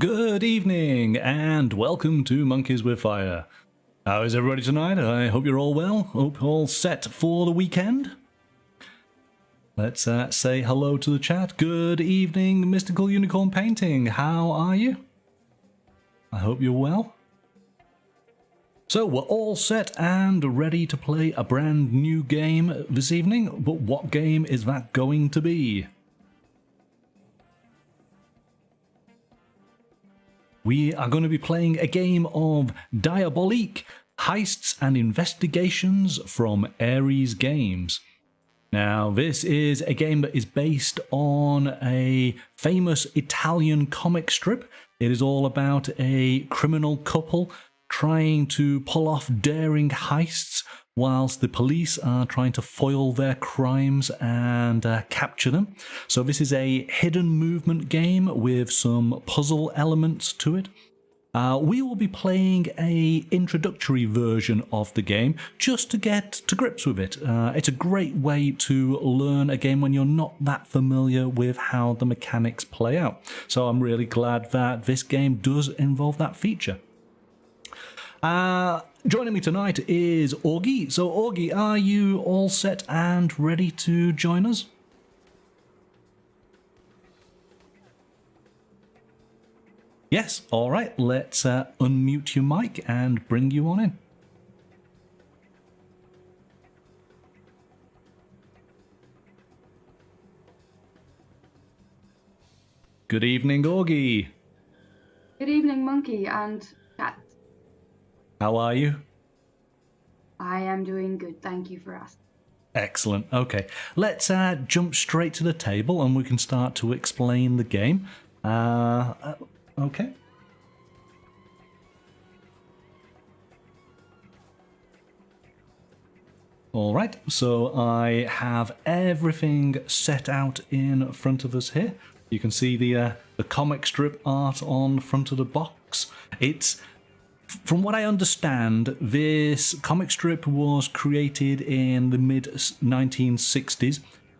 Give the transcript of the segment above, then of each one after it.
Good evening and welcome to Monkeys with Fire. How is everybody tonight? I hope you're all well. Hope you're all set for the weekend. Let's say hello to the chat. Good evening, Mystical Unicorn Painting. How are you? I hope you're well. So we're all set and ready to play a brand new game this evening, but what game is that going to be? We are going to be playing a game of Diabolik, Heists and Investigations from Ares Games. Now, this is a game that is based on a famous Italian comic strip. It is all about a criminal couple trying to pull off daring heists whilst the police are trying to foil their crimes and capture them. So this is a hidden movement game with some puzzle elements to it. We will be playing a introductory version of the game just to get to grips with it. It's a great way to learn a game when you're not that familiar with how the mechanics play out. So I'm really glad that this game does involve that feature. Joining me tonight is Augie. So Augie, are you all set and ready to join us? Yes, all right, let's unmute your mic and bring you on in. Good evening, Augie. Good evening, Monkey and Cat. How are you? I am doing good, thank you for asking. Excellent. Okay, let's jump straight to the table and we can start to explain the game. Okay. All right, so I have everything set out in front of us here. You can see the comic strip art on the front of the box. From what I understand, this comic strip was created in the mid-1960s,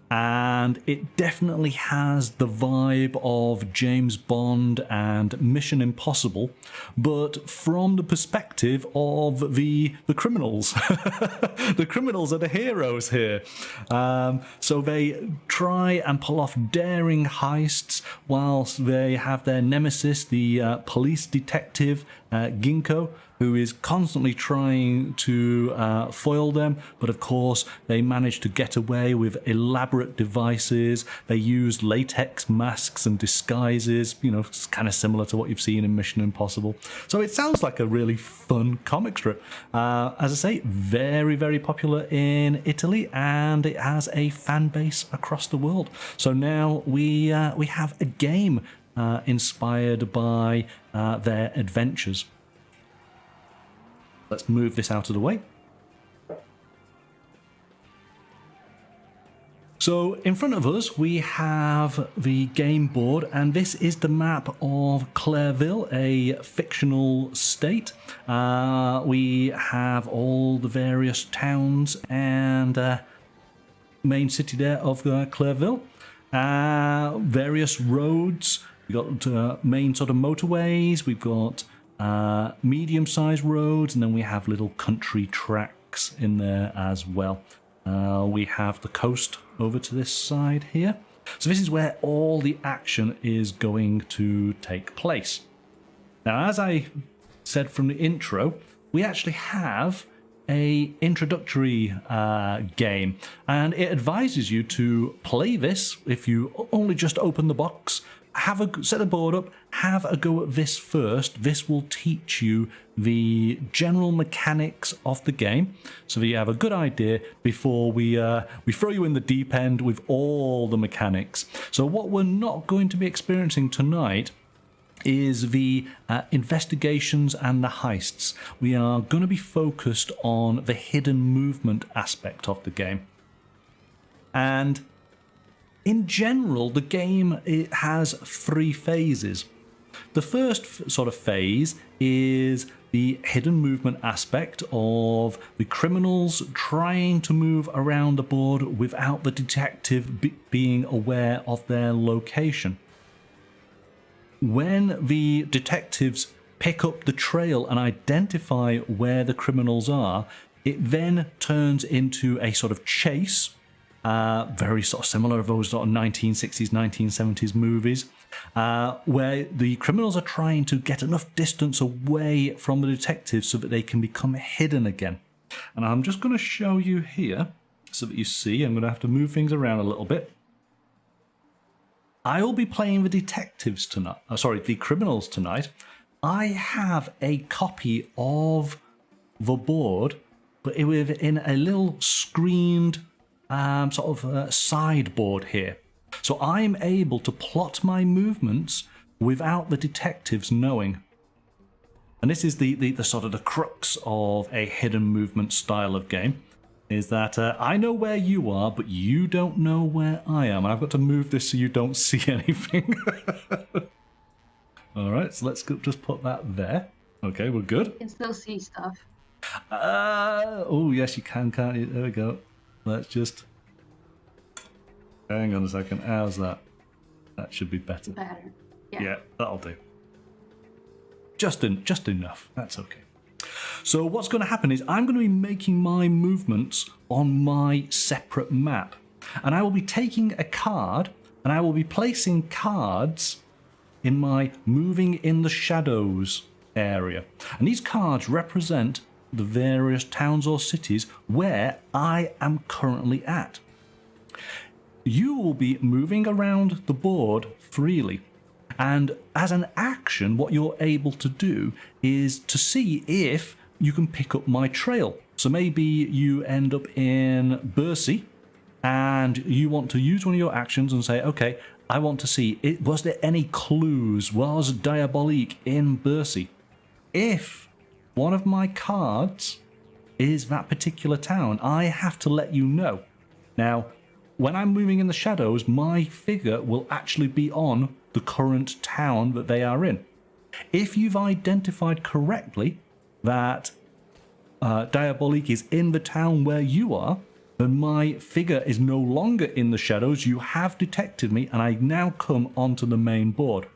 and it definitely has the vibe of James Bond and Mission Impossible, but from the perspective of the criminals. The criminals are the heroes here. So they try and pull off daring heists whilst they have their nemesis, the police detective, Ginko, who is constantly trying to foil them, but of course they manage to get away with elaborate devices. They use latex masks and disguises, you know, it's kind of similar to what you've seen in Mission Impossible. So it sounds like a really fun comic strip. As I say, very, very popular in Italy, and it has a fan base across the world. So now we have a game inspired by their adventures. Let's move this out of the way. So in front of us we have the game board, and this is the map of Clerville, a fictional state. We have all the various towns and main city there of Clerville. Various roads. We've got main sort of motorways. We've got medium-sized roads, and then we have little country tracks in there as well. We have the coast over to this side here. So this is where all the action is going to take place. Now, as I said from the intro, we actually have a introductory game, and it advises you to play this if you only just open the box. Set the board up, have a go at this first. This will teach you the general mechanics of the game, so that you have a good idea before we throw you in the deep end with all the mechanics. So what we're not going to be experiencing tonight is the investigations and the heists. We are going to be focused on the hidden movement aspect of the game. And in general, the game, it has three phases. The first sort of phase is the hidden movement aspect of the criminals trying to move around the board without the detective being aware of their location. when the detectives pick up the trail and identify where the criminals are, it then turns into a sort of chase, very sort of similar to those sort of 1960s, 1970s movies, where the criminals are trying to get enough distance away from the detectives so that they can become hidden again. And I'm just going to show you here so that you see. I'm going to have to move things around a little bit. I will be playing the detectives tonight. The criminals tonight. I have a copy of the board, but within a little screened sideboard here. So I'm able to plot my movements without the detectives knowing. And this is the sort of the crux of a hidden movement style of game, is that I know where you are, but you don't know where I am. And I've got to move this so you don't see anything. All right, so let's just put that there. Okay, we're good. You can still see stuff. Oh, yes, you can, can't you? There we go. Let's just... Hang on a second. How's that? That should be better. Better. Yeah, that'll do. Just enough. That's okay. So what's going to happen is I'm going to be making my movements on my separate map. And I will be taking a card, and I will be placing cards in my moving in the shadows area. And these cards represent the various towns or cities where I am currently at. You will be moving around the board freely. And as an action, what you're able to do is to see if you can pick up my trail. So maybe you end up in Bercy and you want to use one of your actions and say, okay, I want to see, was there any clues? Was Diabolik in Bercy? If one of my cards is that particular town, I have to let you know. Now, when I'm moving in the shadows, my figure will actually be on the current town that they are in. If you've identified correctly that Diabolik is in the town where you are, then my figure is no longer in the shadows. You have detected me, and I now come onto the main board.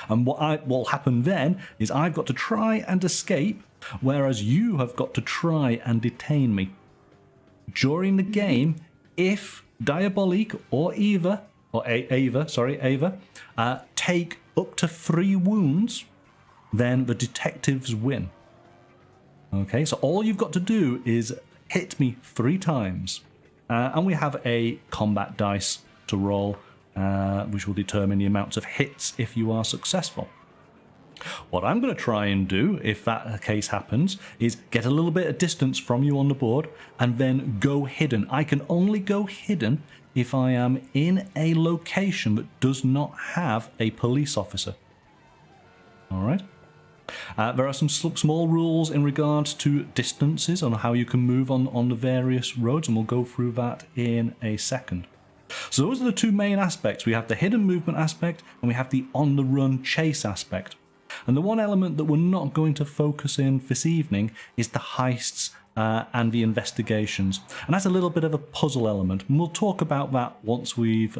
And what will happen then is I've got to try and escape, whereas you have got to try and detain me. During the game, if Diabolik or Eva, take up to 3 wounds, then the detectives win. Okay, so all you've got to do is hit me 3 times. And we have a combat dice to roll, which will determine the amounts of hits if you are successful. What I'm going to try and do, if that case happens, is get a little bit of distance from you on the board and then go hidden. I can only go hidden if I am in a location that does not have a police officer. All right. There are some small rules in regards to distances on how you can move on the various roads, and we'll go through that in a second. So those are the 2 main aspects. We have the hidden movement aspect and we have the on-the-run chase aspect. And the one element that we're not going to focus in this evening is the heists and the investigations. And that's a little bit of a puzzle element. And we'll talk about that once we've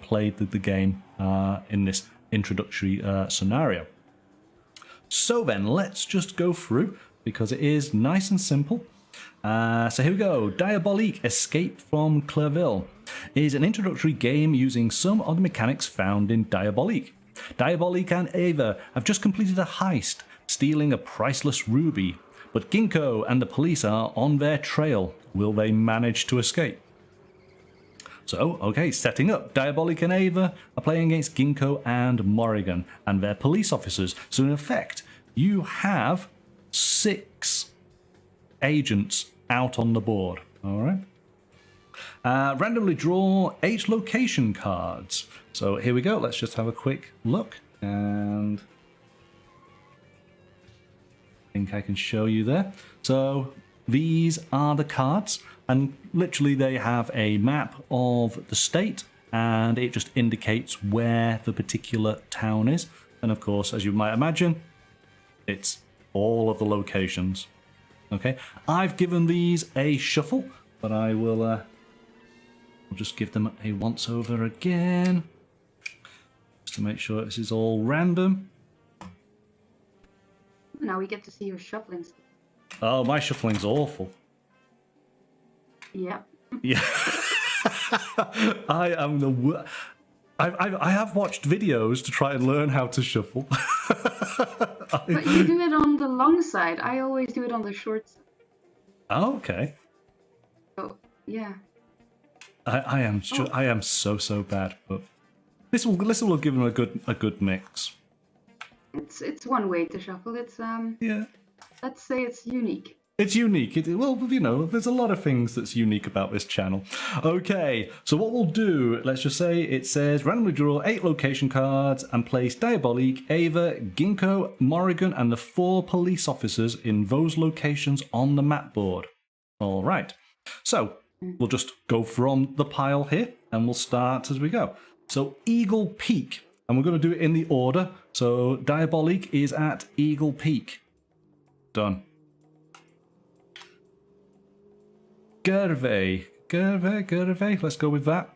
played the game in this introductory scenario. So then, let's just go through, because it is nice and simple. So here we go. Diabolik Escape from Clerville is an introductory game using some of the mechanics found in Diabolik. Diabolik and Eva have just completed a heist, stealing a priceless ruby. But Ginko and the police are on their trail. Will they manage to escape? So, okay, setting up. Diabolik and Eva are playing against Ginko and Morrigan and their police officers. So in effect, you have 6 agents out on the board. All right. Randomly draw 8 location cards. So here we go. Let's just have a quick look. And I think I can show you there. So these are the cards. And literally they have a map of the state, and it just indicates where the particular town is. And of course, as you might imagine, it's all of the locations. Okay, I've given these a shuffle, but I will I'll just give them a once over again. just to make sure this is all random. Now we get to see your shuffling. Oh, my shuffling's awful. Yep. Yeah. I am the I have watched videos to try and learn how to shuffle. But you do it on the long side. I always do it on the short side. Oh, okay. So, yeah. I am so bad, but this will give them a good mix. It's one way to shuffle. It's Yeah. let's say it's unique. It's unique. Well, you know, there's a lot of things that's unique about this channel. Okay, so what we'll do, let's just say it says randomly draw 8 location cards and place Diabolik, Eva, Ginko, Morrigan, and the 4 police officers in those locations on the map board. All right. So we'll just go from the pile here and we'll start as we go. So Eagle Peak, and we're going to do it in the order. So Diabolik is at Eagle Peak. Done. Clerville. Let's go with that.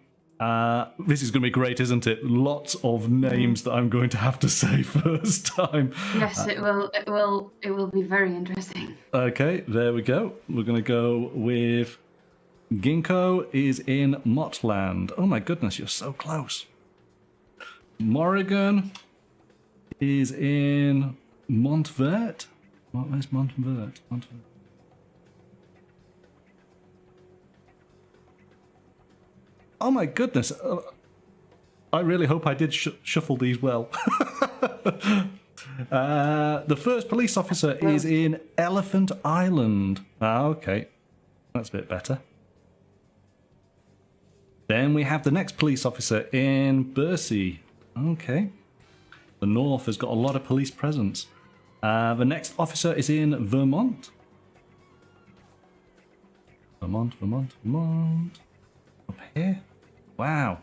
This is going to be great, isn't it? Lots of names that I'm going to have to say first time. Yes, it will. It will be very interesting. Okay, there we go. We're going to go with Ginko is in Motland. Oh my goodness, you're so close. Morrigan is in Montvert. Where's Montvert? Oh my goodness. I really hope I did shuffle these well. The first police officer is in Elephant Island. Ah, okay. That's a bit better. Then we have the next police officer in Bercy. Okay. The north has got a lot of police presence. The next officer is in Vermont. Vermont. Up here. Wow.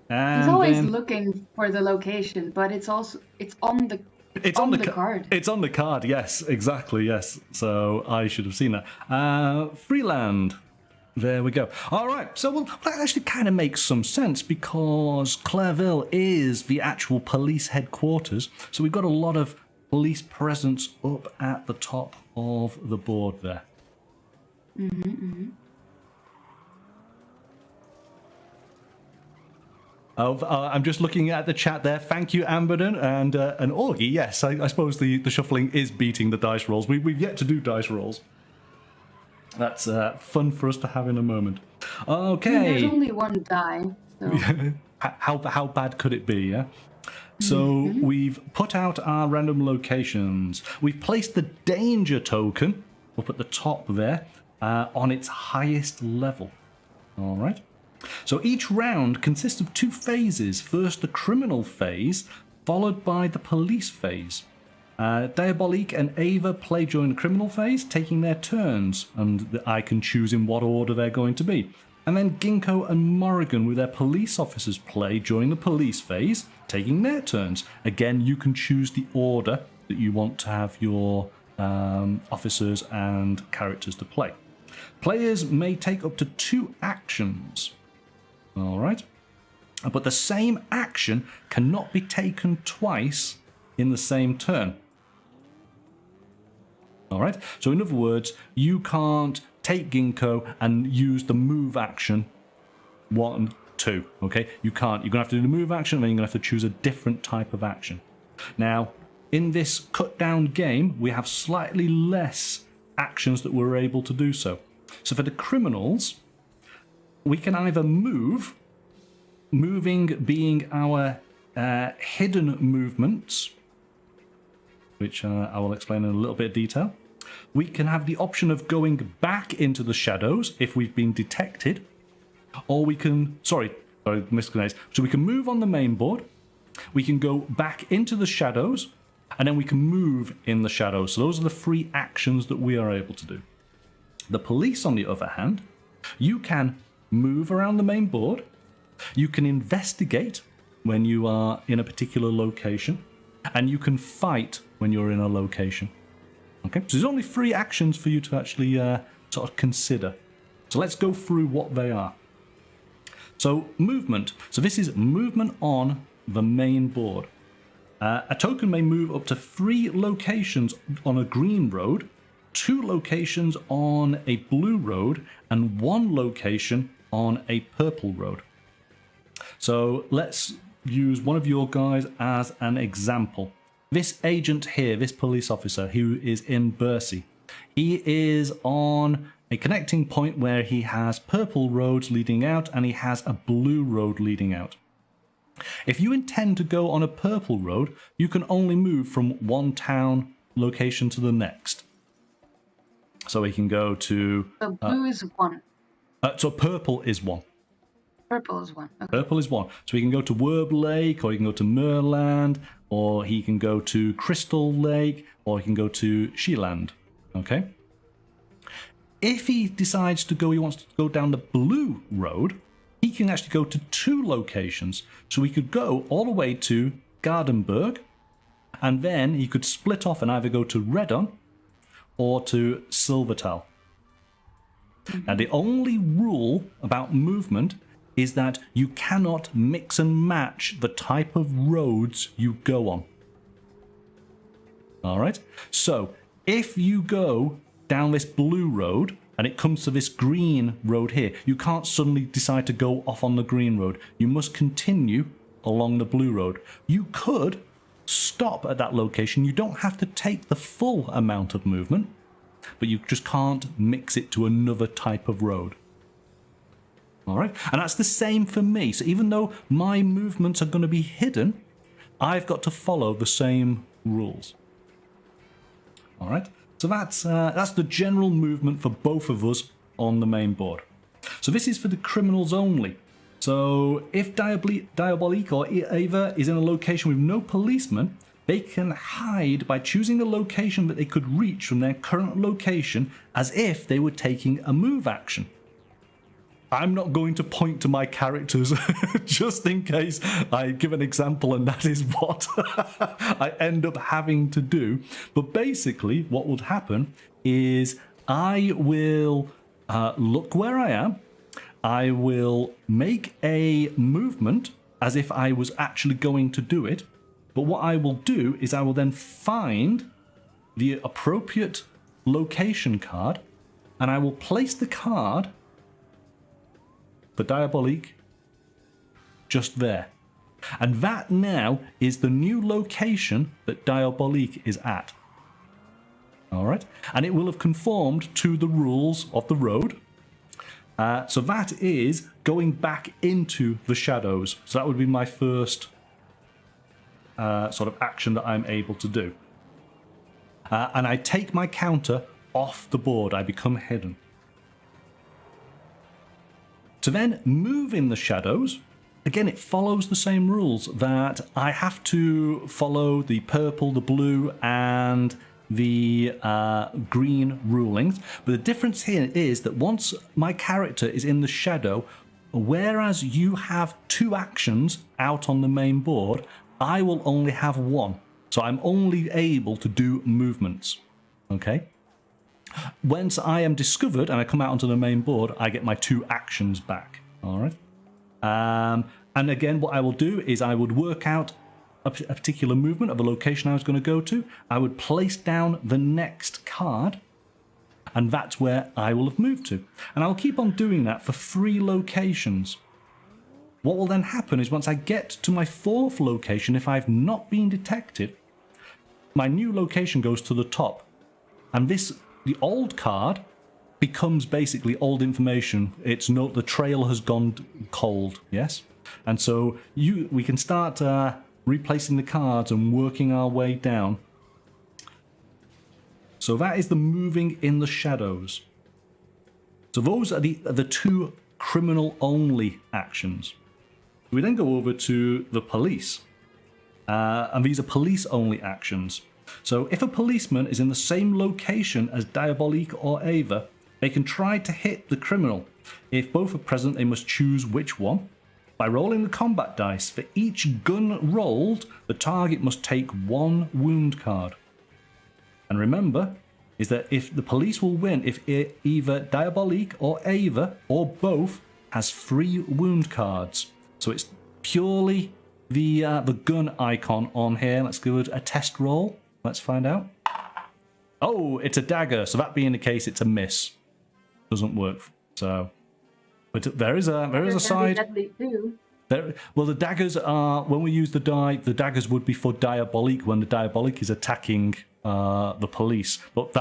And he's always looking for the location, but it's on the card. It's on the card, yes, exactly, yes. So I should have seen that. Freeland. There we go. All right, so well, that actually kind of makes some sense because Clerville is the actual police headquarters. So we've got a lot of police presence up at the top of the board there. I'm just looking at the chat there. Thank you, Amberden and Augie. Yes, I suppose the shuffling is beating the dice rolls. We've yet to do dice rolls. That's fun for us to have in a moment. Okay. There's only one die. So. How bad could it be? Yeah. So we've put out our random locations. We've placed the danger token up at the top there on its highest level. All right. So each round consists of 2 phases. First, the criminal phase, followed by the police phase. Diabolik and Eva play during the criminal phase, taking their turns, and I can choose in what order they're going to be. And then Ginko and Morrigan with their police officers play during the police phase, taking their turns. Again, you can choose the order that you want to have your officers and characters to play. Players may take up to 2 actions. All right. But the same action cannot be taken twice in the same turn. All right. So in other words, you can't take Ginko and use the move action 1, 2. Okay. You can't. You're going to have to do the move action and then you're going to have to choose a different type of action. Now, in this cut down game, we have slightly less actions that we're able to do so. So for the criminals, we can either move, moving being our hidden movements, which I will explain in a little bit of detail. We can have the option of going back into the shadows if we've been detected, or we can, sorry, misconnect. So we can move on the main board, we can go back into the shadows, and then we can move in the shadows. So those are the 3 actions that we are able to do. The police, on the other hand, you can move around the main board, you can investigate when you are in a particular location, and you can fight when you're in a location. Okay, so there's only 3 actions for you to actually sort of consider. So let's go through what they are. So movement. So this is movement on the main board. A token may move up to 3 locations on a green road, 2 locations on a blue road, and 1 location on a purple road. So let's use one of your guys as an example. This agent here, this police officer who is in Bercy, he is on a connecting point where he has purple roads leading out and he has a blue road leading out. If you intend to go on a purple road, you can only move from one town location to the next. So he can go to... So blue is 1. So purple is 1. Purple is 1. Okay. Purple is 1. So he can go to Werb Lake, or he can go to Merland, or he can go to Crystal Lake, or he can go to Sheeland. Okay? If he decides to go, he wants to go down the blue road, he can actually go to 2 locations. So he could go all the way to Gardenburg, and then he could split off and either go to Redon or to Silvertal. Now, the only rule about movement is that you cannot mix and match the type of roads you go on. All right? So, if you go down this blue road and it comes to this green road here, you can't suddenly decide to go off on the green road. You must continue along the blue road. You could stop at that location. You don't have to take the full amount of movement, but you just can't mix it to another type of road. All right, and that's the same for me. So even though my movements are going to be hidden, I've got to follow the same rules. All right, so that's the general movement for both of us on the main board. So this is for the criminals only. So if Diabolik or Eva is in a location with no policeman, they can hide by choosing a location that they could reach from their current location as if they were taking a move action. I'm not going to point to my characters just in case I give an example and that is what I end up having to do. But basically what would happen is I will look where I am. I will make a movement as if I was actually going to do it. But what I will do is I will then find the appropriate location card and I will place the card for Diabolik just there. And that now is the new location that Diabolik is at. All right? And it will have conformed to the rules of the road. So that is going back into the shadows. So that would be my first sort of action that I'm able to do. And I take my counter off the board. I become hidden. To then move in the shadows, again, it follows the same rules that I have to follow the purple, the blue, and the green rulings. But the difference here is that once my character is in the shadow, whereas you have 2 actions out on the main board, I will only have 1. So I'm only able to do movements. Okay? Once I am discovered and I come out onto the main board, I get my 2 actions back. All right. And again, what I will do is I would work out a particular movement of a location I was going to go to. I would place down the next card, and that's where I will have moved to. And I'll keep on doing that for 3 locations. What will then happen is once I get to my 4th location, if I've not been detected, my new location goes to the top. And the old card becomes basically old information. It's not, the trail has gone cold, yes? And so we can start replacing the cards and working our way down. So that is the moving in the shadows. So those are the 2 criminal only actions. We then go over to the police. And these are police only actions. So if a policeman is in the same location as Diabolik or Eva, they can try to hit the criminal. If both are present, they must choose which one. By rolling the combat dice, for each gun rolled, the target must take 1 wound card. And remember, is that if the police will win if either Diabolik or Eva or both has 3 wound cards. So it's purely the gun icon on here. Let's give it a test roll. Let's find out. Oh, it's a dagger. So that being the case, it's a miss. Doesn't work. So, but there is a side. Well, the daggers are, when we use the daggers would be for Diabolik when the Diabolik is attacking the police. But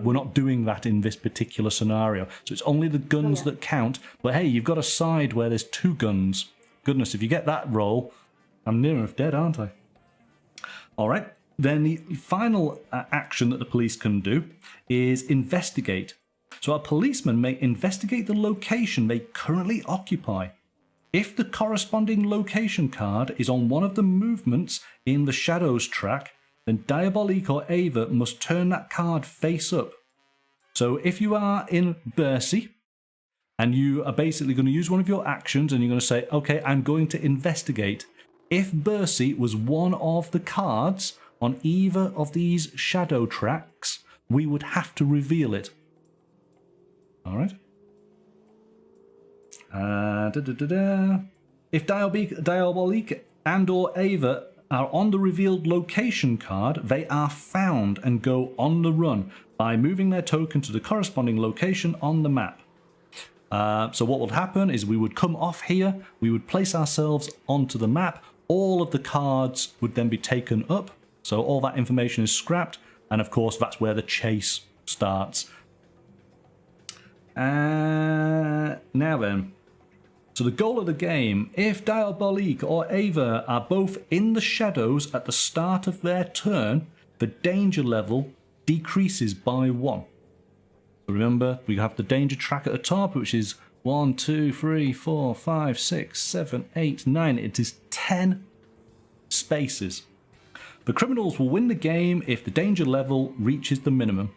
we're not doing that in this particular scenario. So it's only the guns that count. But hey, you've got a side where there's 2 guns. Goodness, if you get that roll, I'm near enough dead, aren't I? All right. Then the final action that the police can do is investigate. So a policeman may investigate the location they currently occupy. If the corresponding location card is on one of the movements in the shadows track, then Diabolik or Eva must turn that card face up. So if you are in Bercy, and you are basically going to use one of your actions, and you're going to say, okay, I'm going to investigate. If Bercy was one of the cards on either of these shadow tracks, we would have to reveal it. All right. If Diabolik and or Eva are on the revealed location card, they are found and go on the run by moving their token to the corresponding location on the map. So what would happen is we would come off here, we would place ourselves onto the map, all of the cards would then be taken up, so all that information is scrapped, and of course that's where the chase starts. Now then, so the goal of the game, if Diabolik or Eva are both in the shadows at the start of their turn, the danger level decreases by 1. So remember, we have the danger track at the top, which is 1, 2, 3, 4, 5, 6, 7, 8, 9. It is 10 spaces. The criminals will win the game if the danger level reaches the minimum.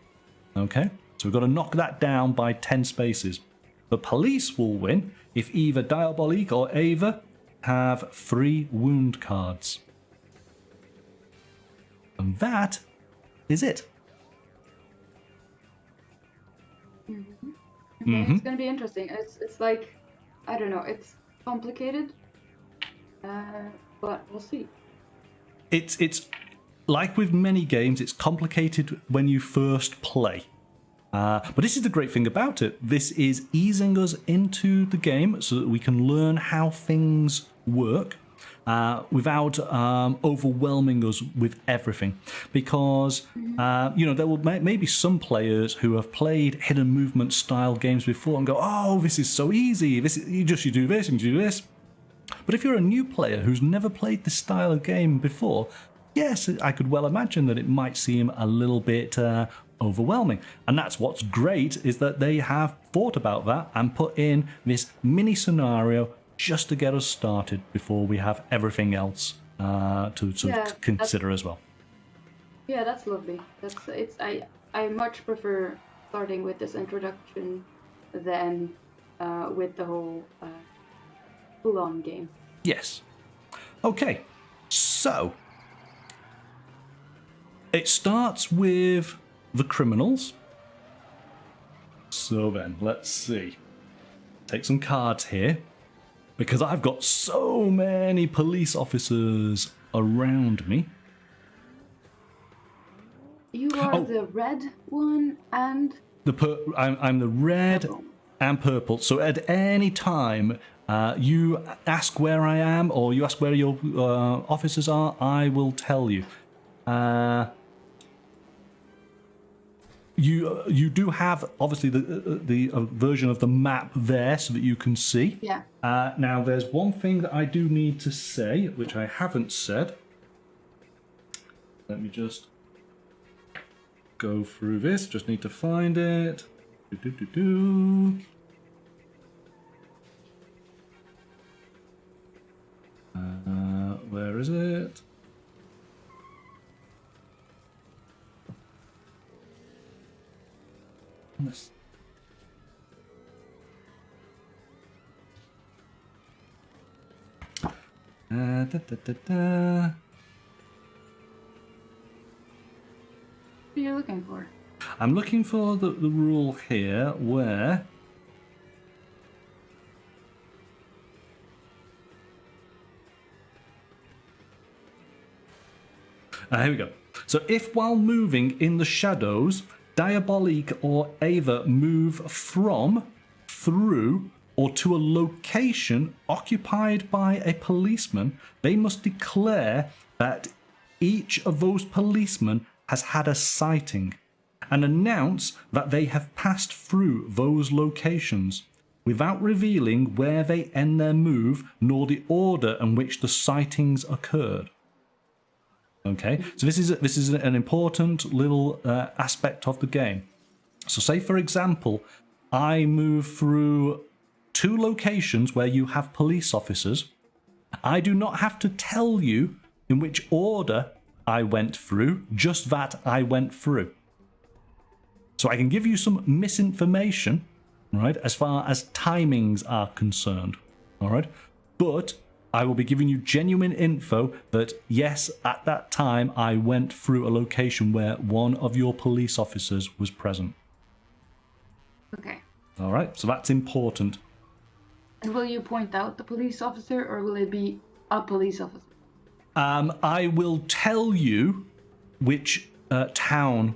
Okay, so we've got to knock that down by 10 spaces. The police will win if either Diabolik or Eva have 3 wound cards. And that is it. Okay, it's going to be interesting. It's like, I don't know, it's complicated, but we'll see. It's like with many games, it's complicated when you first play. But this is the great thing about it. This is easing us into the game so that we can learn how things work without overwhelming us with everything. Because, there will maybe some players who have played hidden movement style games before and go, oh, this is so easy. You do this and you do this. But if you're a new player who's never played this style of game before, yes, I could well imagine that it might seem a little bit overwhelming. And that's what's great, is that they have thought about that and put in this mini scenario just to get us started before we have everything else to consider as well. Yeah, that's lovely. I much prefer starting with this introduction than with the whole full-on game. Yes. Okay, so it starts with the criminals. So then, let's see. Take some cards here, because I've got so many police officers around me. You are the red one and... I'm the red purple. And purple. So at any time you ask where I am, or you ask where your officers are, I will tell you. You do have, obviously, the version of the map there so that you can see. Yeah. Now, there's one thing that I do need to say, which I haven't said. Let me just go through this. Just need to find it. Where is it? Yes. What are you looking for? I'm looking for the rule here where Here we go. So if while moving in the shadows, Diabolik or Eva move from, through, or to a location occupied by a policeman, they must declare that each of those policemen has had a sighting and announce that they have passed through those locations without revealing where they end their move nor the order in which the sightings occurred. Okay, so this is an important little aspect of the game. So say, for example, I move through 2 locations where you have police officers. I do not have to tell you in which order I went through, just that I went through. So I can give you some misinformation, right, as far as timings are concerned, all right? But I will be giving you genuine info that, yes, at that time I went through a location where one of your police officers was present. Okay. All right, so that's important. And will you point out the police officer, or will it be a police officer? I will tell you which town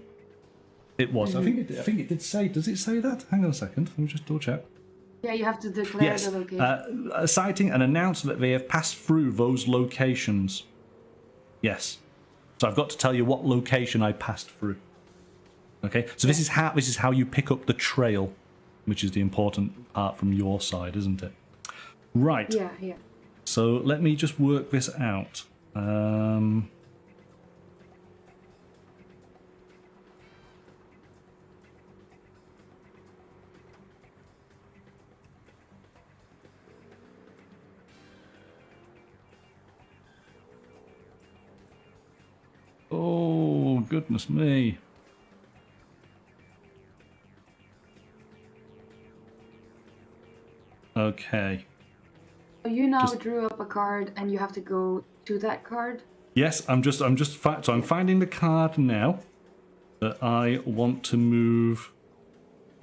it was. I think it did say. Does it say that? Hang on a second. Let me just double check. Yeah, you have to declare the location. A sighting and announce that they have passed through those locations. Yes. So I've got to tell you what location I passed through. Okay. So this is how you pick up the trail, which is the important part from your side, isn't it? Right. Yeah, yeah. So let me just work this out. Oh, goodness me. Okay. So you now drew up a card, and you have to go to that card. Yes, I'm finding the card now that I want to move.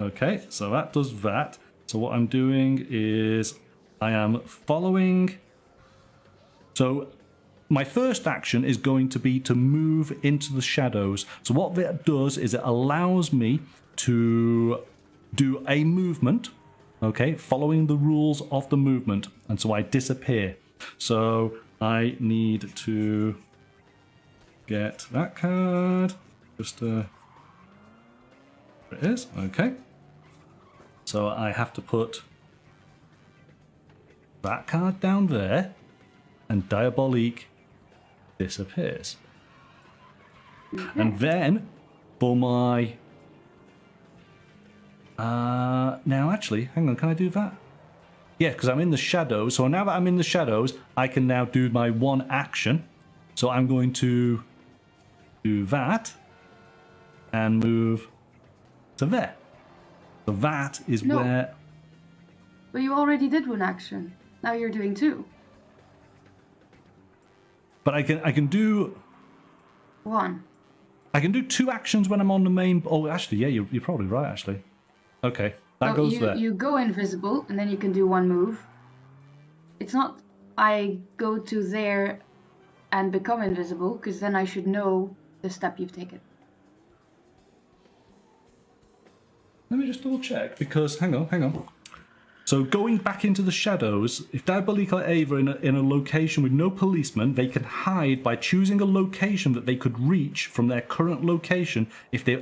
Okay, so that does that. So what I'm doing is I am following. So my first action is going to be to move into the shadows. So what that does is it allows me to do a movement, okay, following the rules of the movement, and so I disappear. So I need to get that card. There it is. Okay. So I have to put that card down there, and Diabolik disappears. And then for my now actually, hang on, can I do that? Yeah, because I'm in the shadows. So now that I'm in the shadows, I can now do my one action. So I'm going to do that and move to there. So that is where. But you already did one action. Now you're doing 2. But I can do 1. I can do 2 actions when I'm on the main. Oh, actually, yeah, you're probably right. Actually, okay, that goes there. You go invisible, and then you can do 1 move. It's not I go to there and become invisible, because then I should know the step you've taken. Let me just double check, because hang on. So going back into the shadows, if Diabolik or Eva in a location with no policeman, they can hide by choosing a location that they could reach from their current location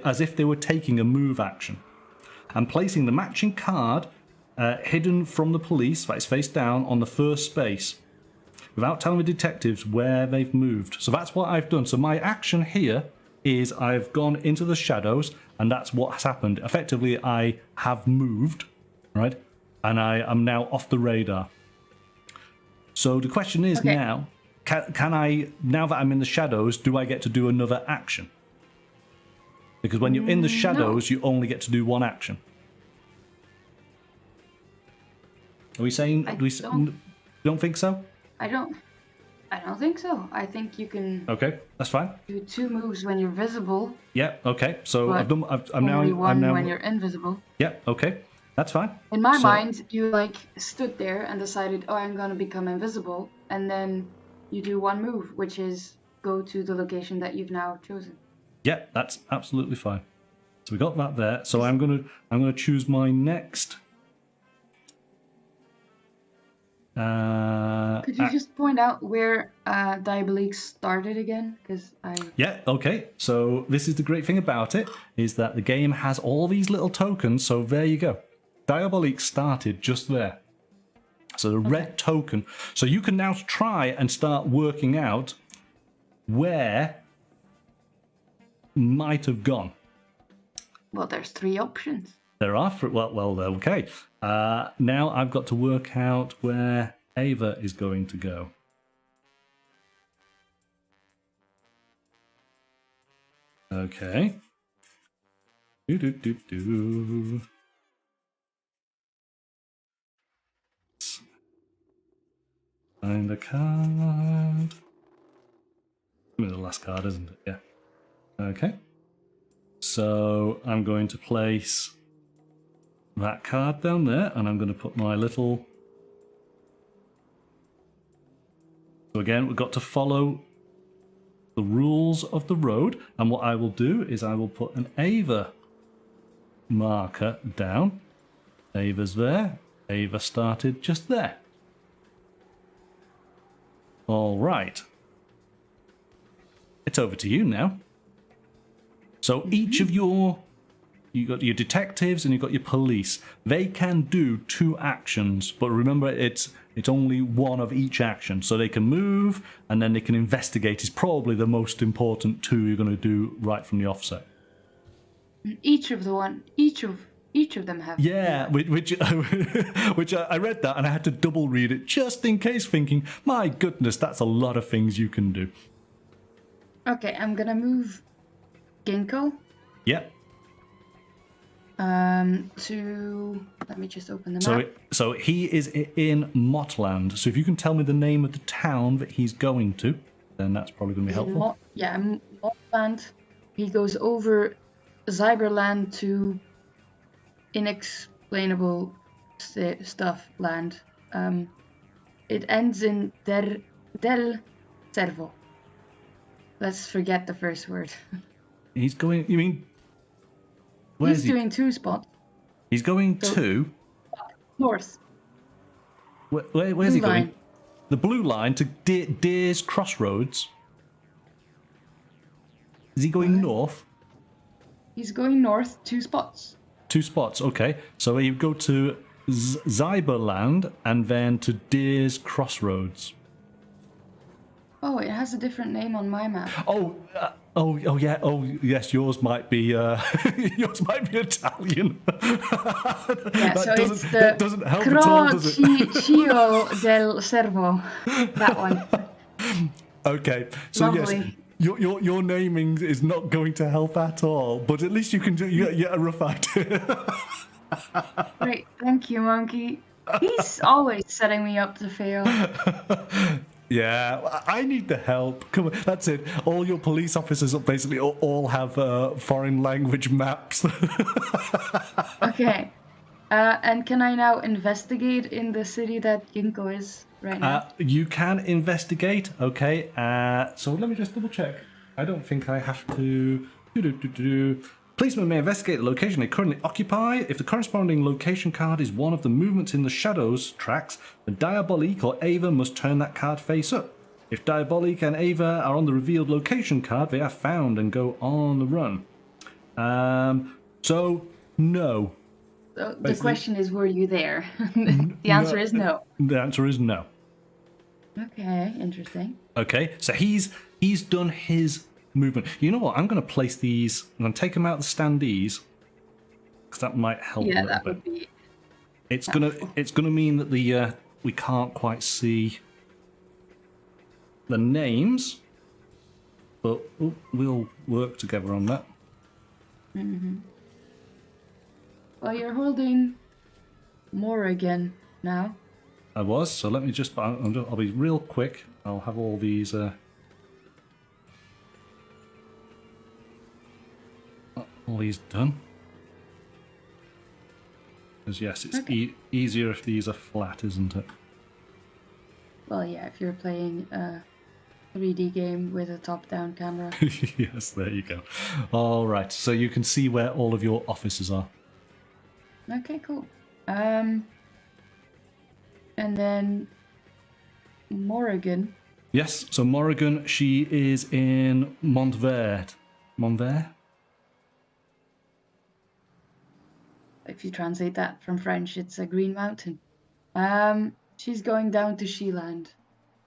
as if they were taking a move action, and placing the matching card hidden from the police, that is face down, on the first space, without telling the detectives where they've moved. So that's what I've done. So my action here is I've gone into the shadows, and that's what has happened. Effectively, I have moved, right? And I am now off the radar. So the question is now, can I, now that I'm in the shadows, do I get to do another action? Because when you're in the shadows, you only get to do 1 action. Are we saying, don't think so? I don't think so. I think you can. Okay, that's fine. Do 2 moves when you're visible. Yeah. Okay. So I'm only now. one when you're invisible. Yeah. Okay. That's fine. In my mind, you stood there and decided, oh, I'm gonna become invisible, and then you do 1 move, which is go to the location that you've now chosen. Yeah, that's absolutely fine. So we got that there. So I'm gonna choose my next. Could you just point out where Diabolik started again? Because Yeah, okay. So this is the great thing about it, is that the game has all these little tokens, so there you go. Diabolik started just there. So the red token. So you can now try and start working out where might have gone. Well, there's 3 options. There are, well, okay. Now I've got to work out where Eva is going to go. Okay. Do. Find a card. Give me the last card, isn't it? Yeah. Okay. So I'm going to place that card down there, and I'm going to put my little... So again, we've got to follow the rules of the road, and what I will do is I will put an Eva marker down. Ava's there. Eva started just there. All right. It's over to you now. So each of you got your detectives and you've got your police. They can do 2 actions, but remember it's only one of each action. So they can move and then they can investigate is probably the most important 2 you're going to do right from the offset. Each of them have. Yeah, which I read that and I had to double read it just in case, thinking, my goodness, that's a lot of things you can do. Okay, I'm gonna move Ginko. Yep. To let me just open the map. So he is in Motland. So if you can tell me the name of the town that he's going to, then that's probably going to be helpful. Motland. He goes over Zyberland to inexplainable stuff land. It ends in del Cervo. Let's forget the first word. He's going. You mean? He's doing 2 spots. He's going to north. Where's he going? The blue line to Deer's Crossroads. Is he going north? He's going north 2 spots. 2 spots, okay. So you go to Zyberland and then to Deer's Crossroads. Oh, it has a different name on my map. Oh yeah. Oh yes, yours might be Italian. Yeah, so it's the doesn't help at all, does it? Crocchio del Cervo. That one. Okay, so Lovely. Yes, your naming is not going to help at all, but at least you can get a rough idea. Great, thank you, Monkey. He's always setting me up to fail. Yeah, I need the help. Come on, that's it. All your police officers basically all have foreign language maps. Okay. And can I now investigate in the city that Ginko is right now? You can investigate, okay. So let me just double check. I don't think I have to... Policemen may investigate the location they currently occupy. If the corresponding location card is one of the movements in the shadows tracks, the Diabolik or Eva must turn that card face up. If Diabolik and Eva are on the revealed location card, they are found and go on the run. So, no. So the question is, were you there? The answer is no. The answer is no. Okay, interesting. Okay, so he's done his movement. You know what? I'm going to place these. I'm going to take them out of the standees because that might help a little bit. Would be. It's gonna mean that we can't quite see the names, but we'll work together on that. Mm-hmm. Well, you're holding Morrigan now. I was, so let me just. I'll be real quick. I'll have all these. All these done. Because yes, it's easier if these are flat, isn't it? Well, yeah, if you're playing 3D game with a top-down camera. Yes, there you go. All right, so you can see where all of your officers are. Okay, cool. And then Morrigan. Yes, so Morrigan, she is in Montvert. Montvert? If you translate that from French, it's a green mountain. She's going down to Sheeland.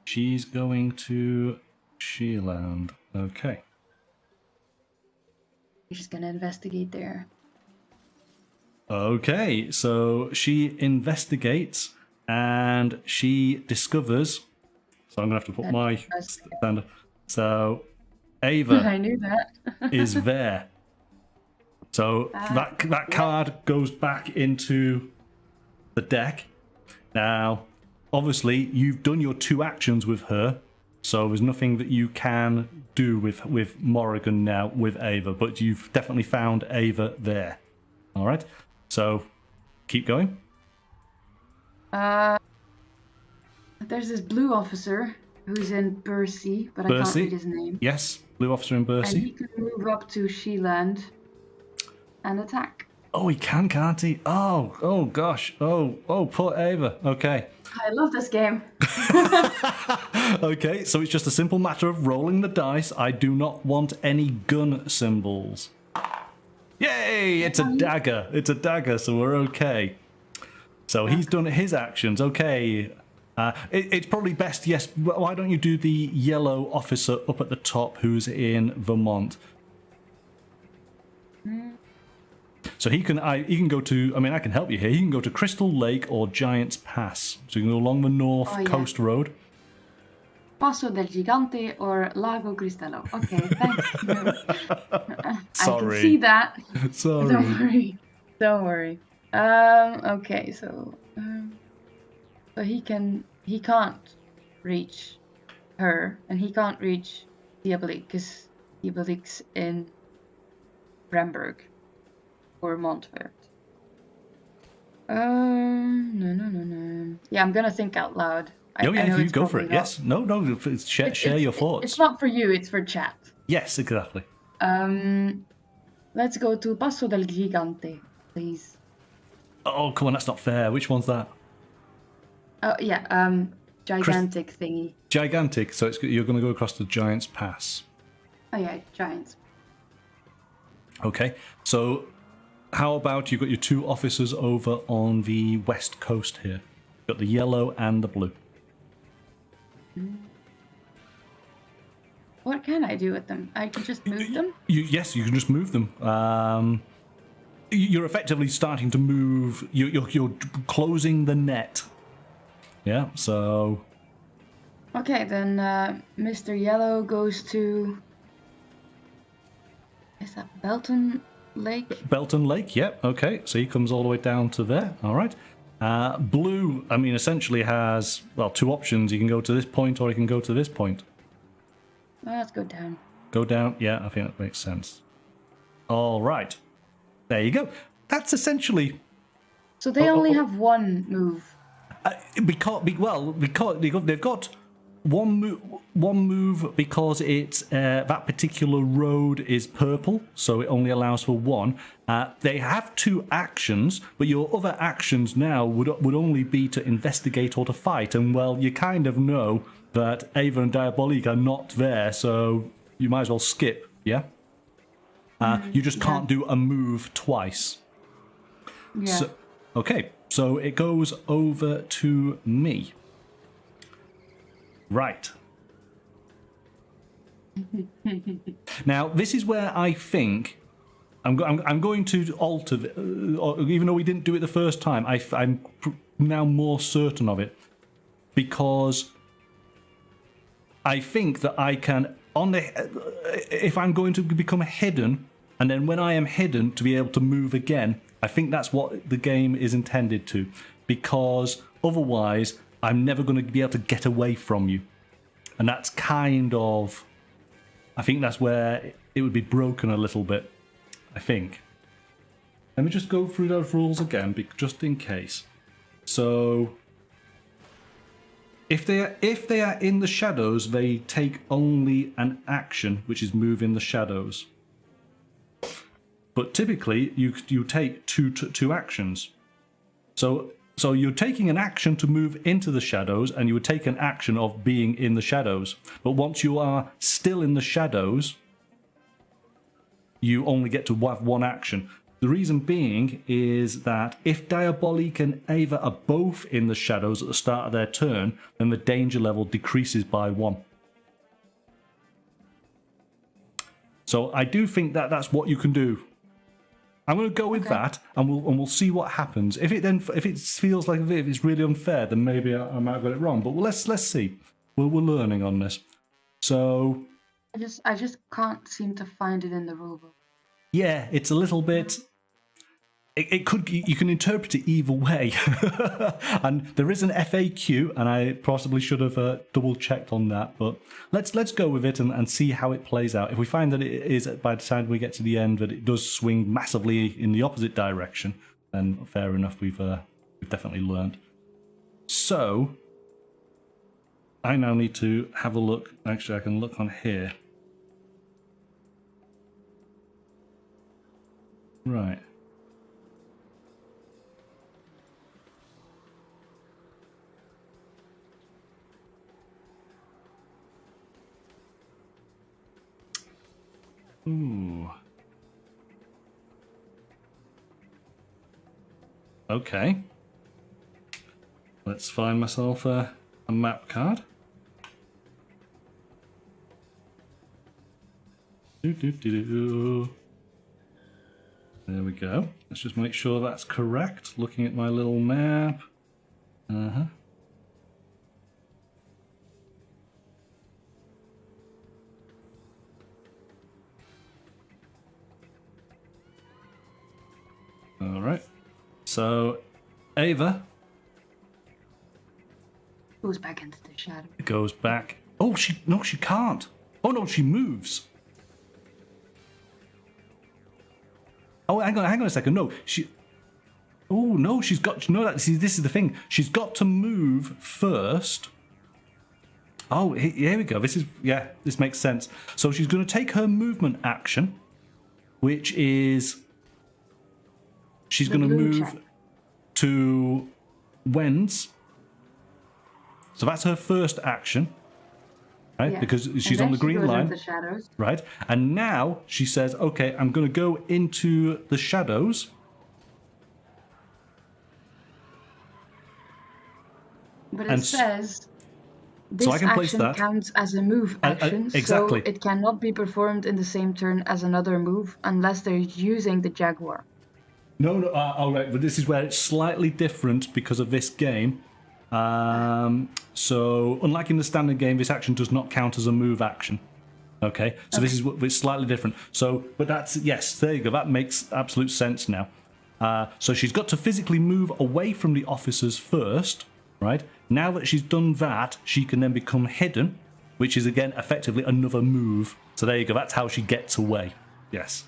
She's going to Sheeland. Okay. She's gonna investigate there. Okay, so she investigates and she discovers. So I'm gonna have to put my standard. So Eva I knew that. is there. So that card goes back into the deck. Now, obviously, you've done your 2 actions with her, so there's nothing that you can do with Morrigan now with Ava, but you've definitely found Ava there. All right, so keep going. There's this blue officer who's in Bercy, but I can't read his name. Yes, blue officer in Bercy. And he can move up to Sheeland and attack. Oh, he can, can't he? Oh gosh. Oh, poor Ava. Okay. I love this game. Okay, so it's just a simple matter of rolling the dice. I do not want any gun symbols. Yay! It's a dagger. It's a dagger, so we're okay. So he's done his actions. Okay. It's probably best, yes. Why don't you do the yellow officer up at the top who's in Vermont? So he can go to, I mean, I can help you here. He can go to Crystal Lake or Giant's Pass. So you can go along the North Coast Road. Passo del Gigante or Lago Cristallo. Okay, thanks. Sorry. I can see that. Sorry. Don't worry. Okay, so he can't reach her, and he can't reach Diabolik because Diabolik's in Bremberg or Montvert. No. Yeah, I'm gonna think out loud. You go for it. Yes. No. Share your thoughts. It's not for you. It's for chat. Yes, exactly. Let's go to Passo del Gigante, please. Oh, come on, that's not fair. Which one's that? Oh yeah, gigantic thingy. Gigantic. So you're going to go across the Giant's Pass. Oh yeah, giants. Okay. So how about you've got your 2 officers over on the west coast here? You've got the yellow and the blue. What can I do with them? I can just move them? Yes, you can just move them. You're effectively starting to move. You're closing the net. Yeah, so... Okay, then Mr. Yellow goes to... Is that Belton Lake? Belton Lake, yep, okay. So he comes all the way down to there, all right. Blue, I mean, essentially has, well, 2 options. You can go to this point or you can go to this point. Well, let's go down. Go down, yeah, I think that makes sense. All right. There you go. That's essentially... So they only have 1 move. Because they've got one move because it's that particular road is purple, so it only allows for 1. They have 2 actions, but your other actions now would only be to investigate or to fight. And well, you kind of know that Ava and Diabolik are not there, so you might as well skip. Yeah. You just can't do a move twice. Yeah. So, okay, so it goes over to me. Right. Now, this is where I think I'm going to alter, even though we didn't do it the first time, I'm now more certain of it. Because I think that I can, if I'm going to become hidden, and then when I am hidden to be able to move again, I think that's what the game is intended to. Because otherwise, I'm never going to be able to get away from you. And that's kind of... I think that's where it would be broken a little bit. I think. Let me just go through those rules again, just in case. So... If they are in the shadows, they take only an action, which is move in the shadows. But typically, you take two actions. So you're taking an action to move into the shadows, and you would take an action of being in the shadows. But once you are still in the shadows, you only get to have one action. The reason being is that if Diabolik and Eva are both in the shadows at the start of their turn, then the danger level decreases by 1. So I do think that that's what you can do. I'm going to go with that, and we'll see what happens. If it feels like it's really unfair, then maybe I might have got it wrong. But let's see. We're learning on this. So I just can't seem to find it in the rulebook. Yeah, it's a little bit. It could, you can interpret it either way. And there is an FAQ, and I possibly should have double checked on that, but let's go with it and see how it plays out. If we find that it is, by the time we get to the end, that it does swing massively in the opposite direction, then fair enough, we've definitely learned. So I now need to have a look. Actually, I can look on here. Right. Ooh. Okay. Let's find myself a map card. There we go. Let's just make sure that's correct. Looking at my little map. Uh-huh. All right. So, Eva goes back into the shadow. Goes back. Oh, she can't. Oh no, she moves. Oh, hang on a second. No, she. Oh no, she's got. No, that. See, this is the thing. She's got to move first. Oh, here we go. This makes sense. So she's going to take her movement action, which is. She's going to move to Wens. So that's her first action, right? Yeah. Because she's on the green line. The shadows. Right? And now she says, okay, I'm going to go into the shadows. But it says this so I can action counts as a move action, exactly. So it cannot be performed in the same turn as another move unless they're using the Jaguar. No, all right, but this is where it's slightly different because of this game. So, unlike in the standard game, this action does not count as a move action. Okay, so this is it's slightly different. So, but that's, yes, there you go. That makes absolute sense now. So she's got to physically move away from the officers first, right? Now that she's done that, she can then become hidden, which is again effectively another move. So there you go. That's how she gets away. Yes.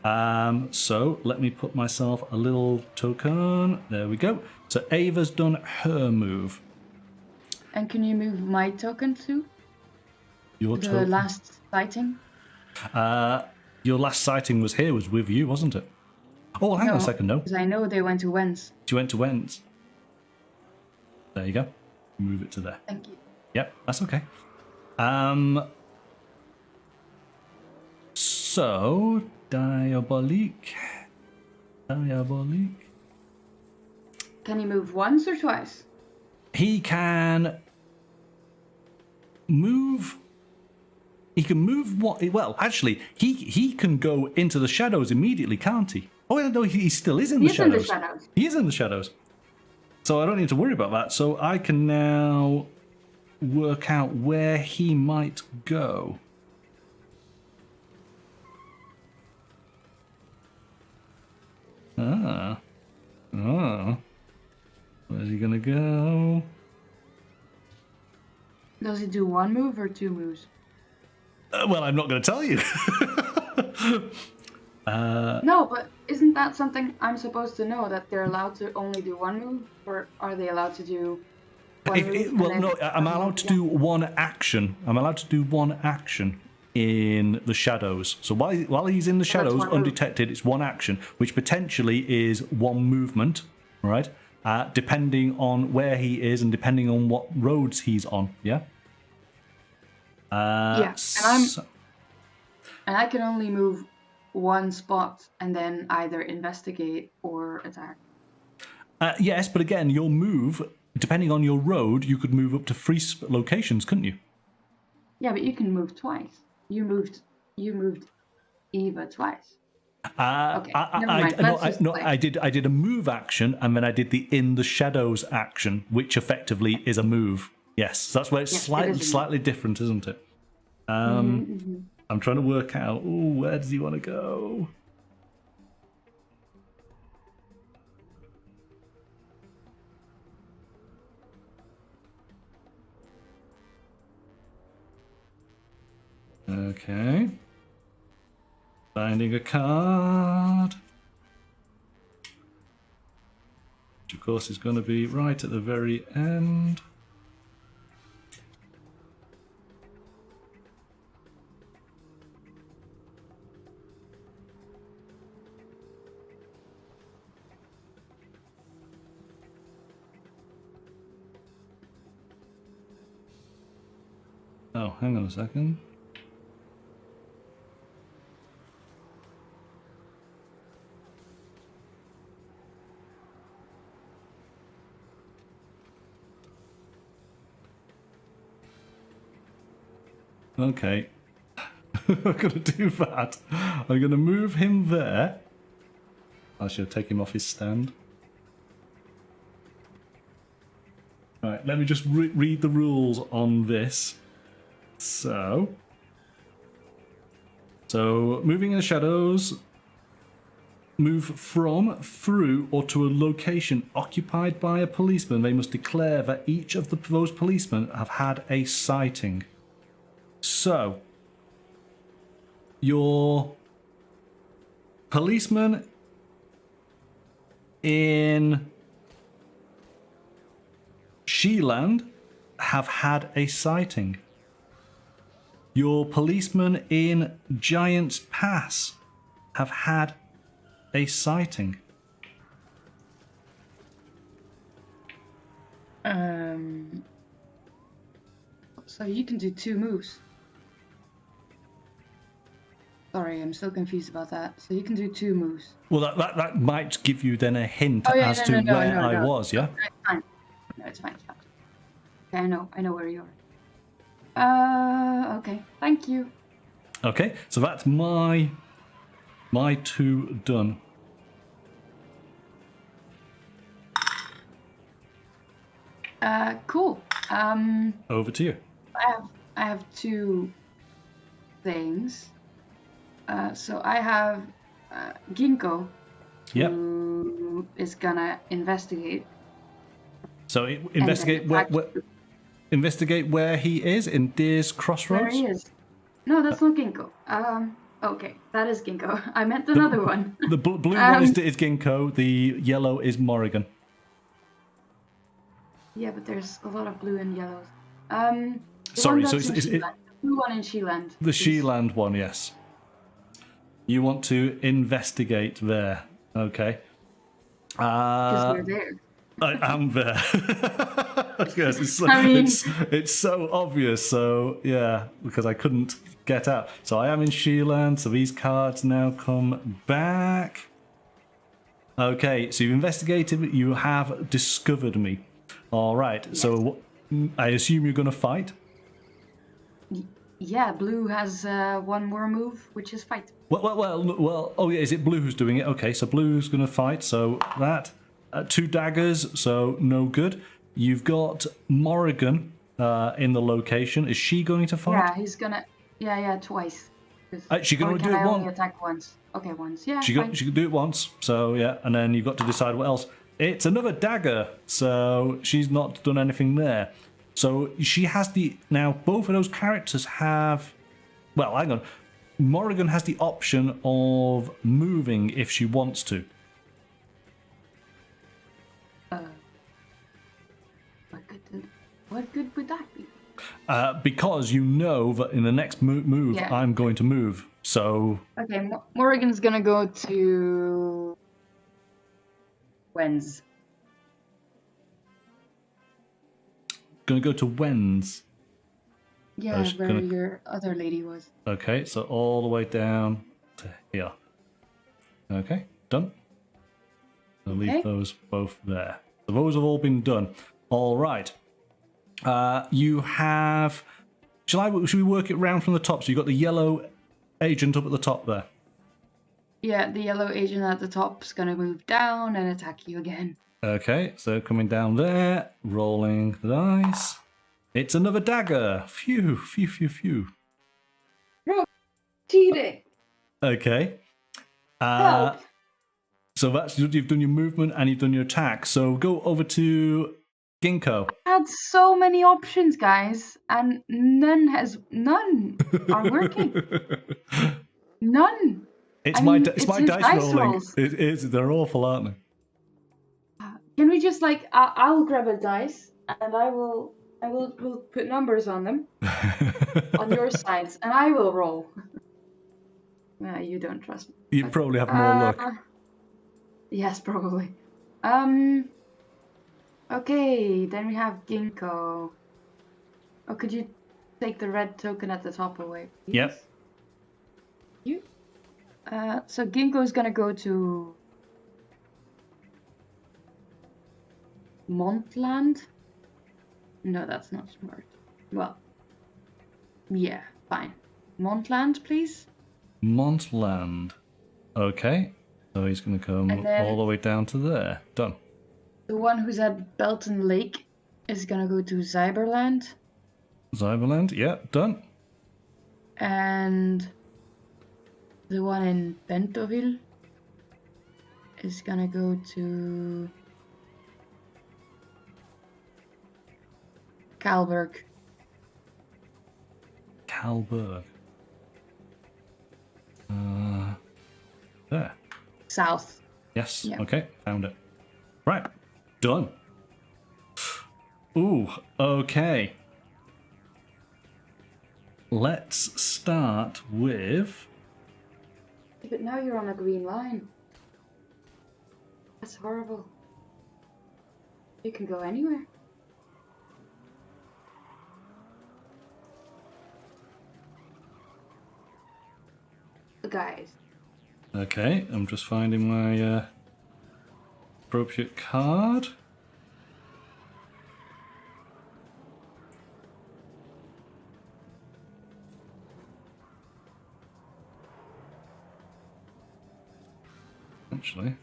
So let me put myself a little token. There we go. So Ava's done her move. And can you move my token too? Your token? The last sighting? Your last sighting was with you, wasn't it? Oh, hang on a second, no. Because I know they went to Wens. She went to Wens. There you go. Move it to there. Thank you. Yep, that's okay. So, Diabolik. Can he move once or twice? He can move. He can move what? Well, actually, he can go into the shadows immediately, can't he? Oh, no, he still is in the shadows. He is in the shadows. So I don't need to worry about that. So I can now work out where he might go. Where's he gonna go? Does he do one move or two moves? Well, I'm not gonna tell you. No, but isn't that something I'm supposed to know, that they're allowed to only do one move, or are they allowed to do I'm allowed to do one action. I'm allowed to do one action in the shadows. So while he's in the shadows, undetected, it's one action, which potentially is one movement, right? Depending on where he is and depending on what roads he's on. Yeah. And I can only move one spot and then either investigate or attack. Yes, but again, your move, depending on your road, you could move up to 3 locations, couldn't you? Yeah, but you can move twice. You moved Eva twice. Okay, never mind. I did a move action, and then I did the in the shadows action, which effectively is a move. Yes, that's where it's slightly different, isn't it? I'm trying to work out. Ooh, where does he want to go? Okay. Finding a card. Which, of course, is going to be right at the very end. Oh, hang on a second. Okay. I'm going to do that. I'm going to move him there. I should take him off his stand. Right, let me just read the rules on this. So moving in the shadows, move from, through, or to a location occupied by a policeman. They must declare that each of those policemen have had a sighting. So, your policeman in Sheeland have had a sighting. Your policemen in Giant's Pass have had a sighting. So you can do 2 moves. Sorry, I'm still confused about that. So you can do 2 moves. Well, that might give you then a hint as to where I was, yeah? No, it's fine. No, it's fine. Okay, I know where you are. Okay, thank you. Okay, so that's my 2 done. Cool. Over to you. I have 2 things. So I have Ginko, who is gonna investigate. So investigate where he is in Deer's Crossroads. Where he is? No, that's not Ginko. Okay, that is Ginko. I meant another one. The blue one is Ginko. The yellow is Morrigan. Yeah, but there's a lot of blue and yellows. Sorry, so is it the blue one in Sheeland? The Sheeland one, yes. You want to investigate there, okay? Because we're there. I am there. Yes, it's so obvious. So yeah, because I couldn't get out. So I am in Sheeland. So these cards now come back. Okay, so you've investigated. You have discovered me. All right. Yes. So I assume you're going to fight. Yeah, blue has 1 more move, which is fight. Well. Oh yeah, is it blue who's doing it? Okay, so blue's going to fight. So that 2 daggers. So no good. You've got Morrigan in the location. Is she going to fight? Yeah, he's gonna. Yeah, twice. She can only do it once. Attack once. Okay, once. Yeah. She can do it once. So yeah, and then you've got to decide what else. It's another dagger. So she's not done anything there. So she has now both of those characters have. Well, hang on. Morrigan has the option of moving if she wants to. What good would that be? Because you know that in the next move, Yeah. I'm going to move. So Okay, Morrigan's gonna go to Wen's. gonna go to Wen's. Yeah, she's where gonna- your other lady was. Okay, so all the way down to here. Okay, done. I'll leave those both there. So those have all been done. All right. You have. Should we work it round from the top? So you got the yellow agent up at the top there. Yeah, the yellow agent at the top's gonna move down and attack you again. Okay, so coming down there, rolling the dice. It's another dagger. Phew, phew, phew, phew. Cheating! Okay. Help! So that's you've done your movement and you've done your attack. So go over to Ginko. I had so many options, guys, and none are working. None. It's I my mean, it's my his dice dice rolling. rolls. It is. They're awful, aren't they? Can we just like I'll grab a dice and we'll put numbers on them on your sides and I will roll. You don't trust me. You probably have more luck. Yes, probably. Okay, then we have Ginko. Oh, could you take the red token at the top away, please? Yep. You. So Ginko's gonna go to Montland. No, that's not smart. Well, yeah, fine. Montland, please. Montland. Okay. So he's going to come And then- all the way down to there. Done. The one who's at Belton Lake is gonna go to Zyberland. Zyberland. Yeah, done. And the one in Bentoville is gonna go to Kalberg. Kalberg. There. South. Yes. Yeah. Okay. Found it. Right. Done. Ooh. Okay. Let's start with. But now you're on a green line. That's horrible. You can go anywhere. Guys. Okay. I'm just finding my appropriate card. Actually.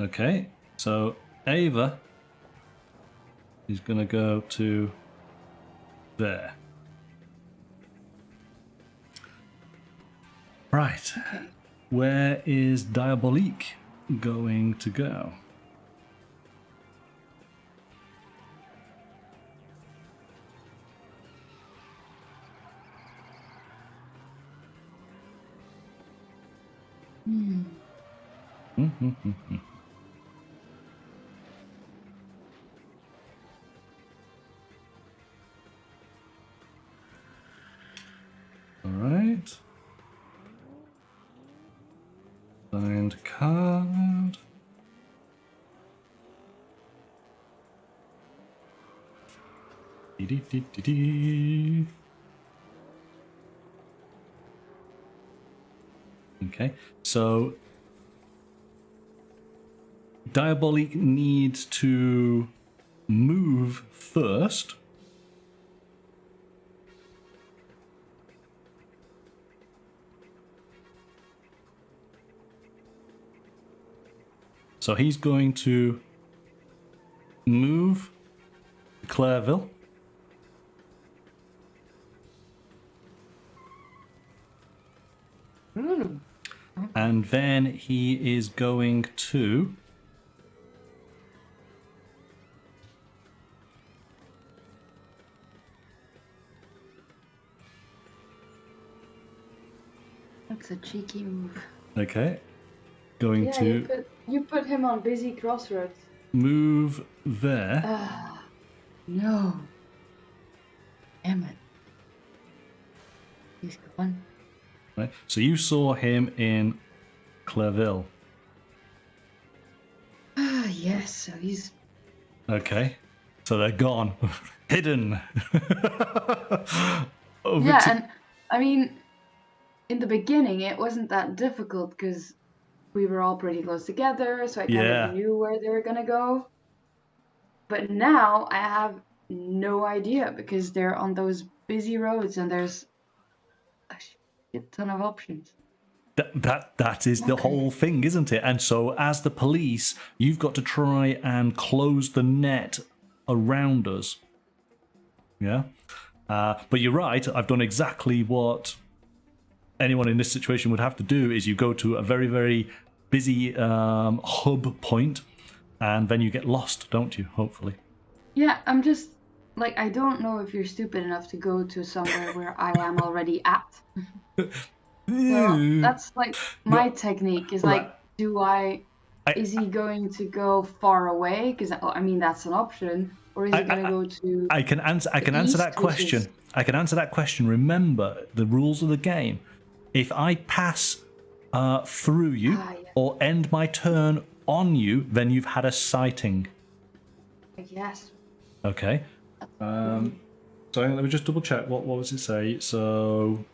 Okay, so Eva is going to go to there. Right. Okay. Where is Diabolik going to go? All right. Signed card. Dee-dee-dee-dee-dee. Okay, so Diabolik needs to move first. So he's going to move to Clerville. And then he is going to That's a cheeky move. okay. going Yeah, to you put him on busy crossroads. move there. No. Damn it. He's gone. Right. So you saw him in Clerville. Yes, so he's... Okay. So they're gone. Hidden. And I mean, in the beginning, it wasn't that difficult because we were all pretty close together, so I kind of knew where they were gonna go. But now I have no idea because they're on those busy roads and there's a shit ton of options. That is the whole thing, isn't it? And so as the police, you've got to try and close the net around us. Yeah? But you're right, I've done exactly what anyone in this situation would have to do, is you go to a very, very busy hub point, and then you get lost, don't you, hopefully? Yeah, I'm just, like, I don't know if you're stupid enough to go to somewhere where I am already at. So that's, like, my technique, is, like, is he going to go far away? Because, I mean, that's an option. Or is he going to go to... I can answer that question. I can answer that question. Remember the rules of the game. If I pass through you or end my turn on you, then you've had a sighting. Yes. Okay. So let me just double check. What was it say? So,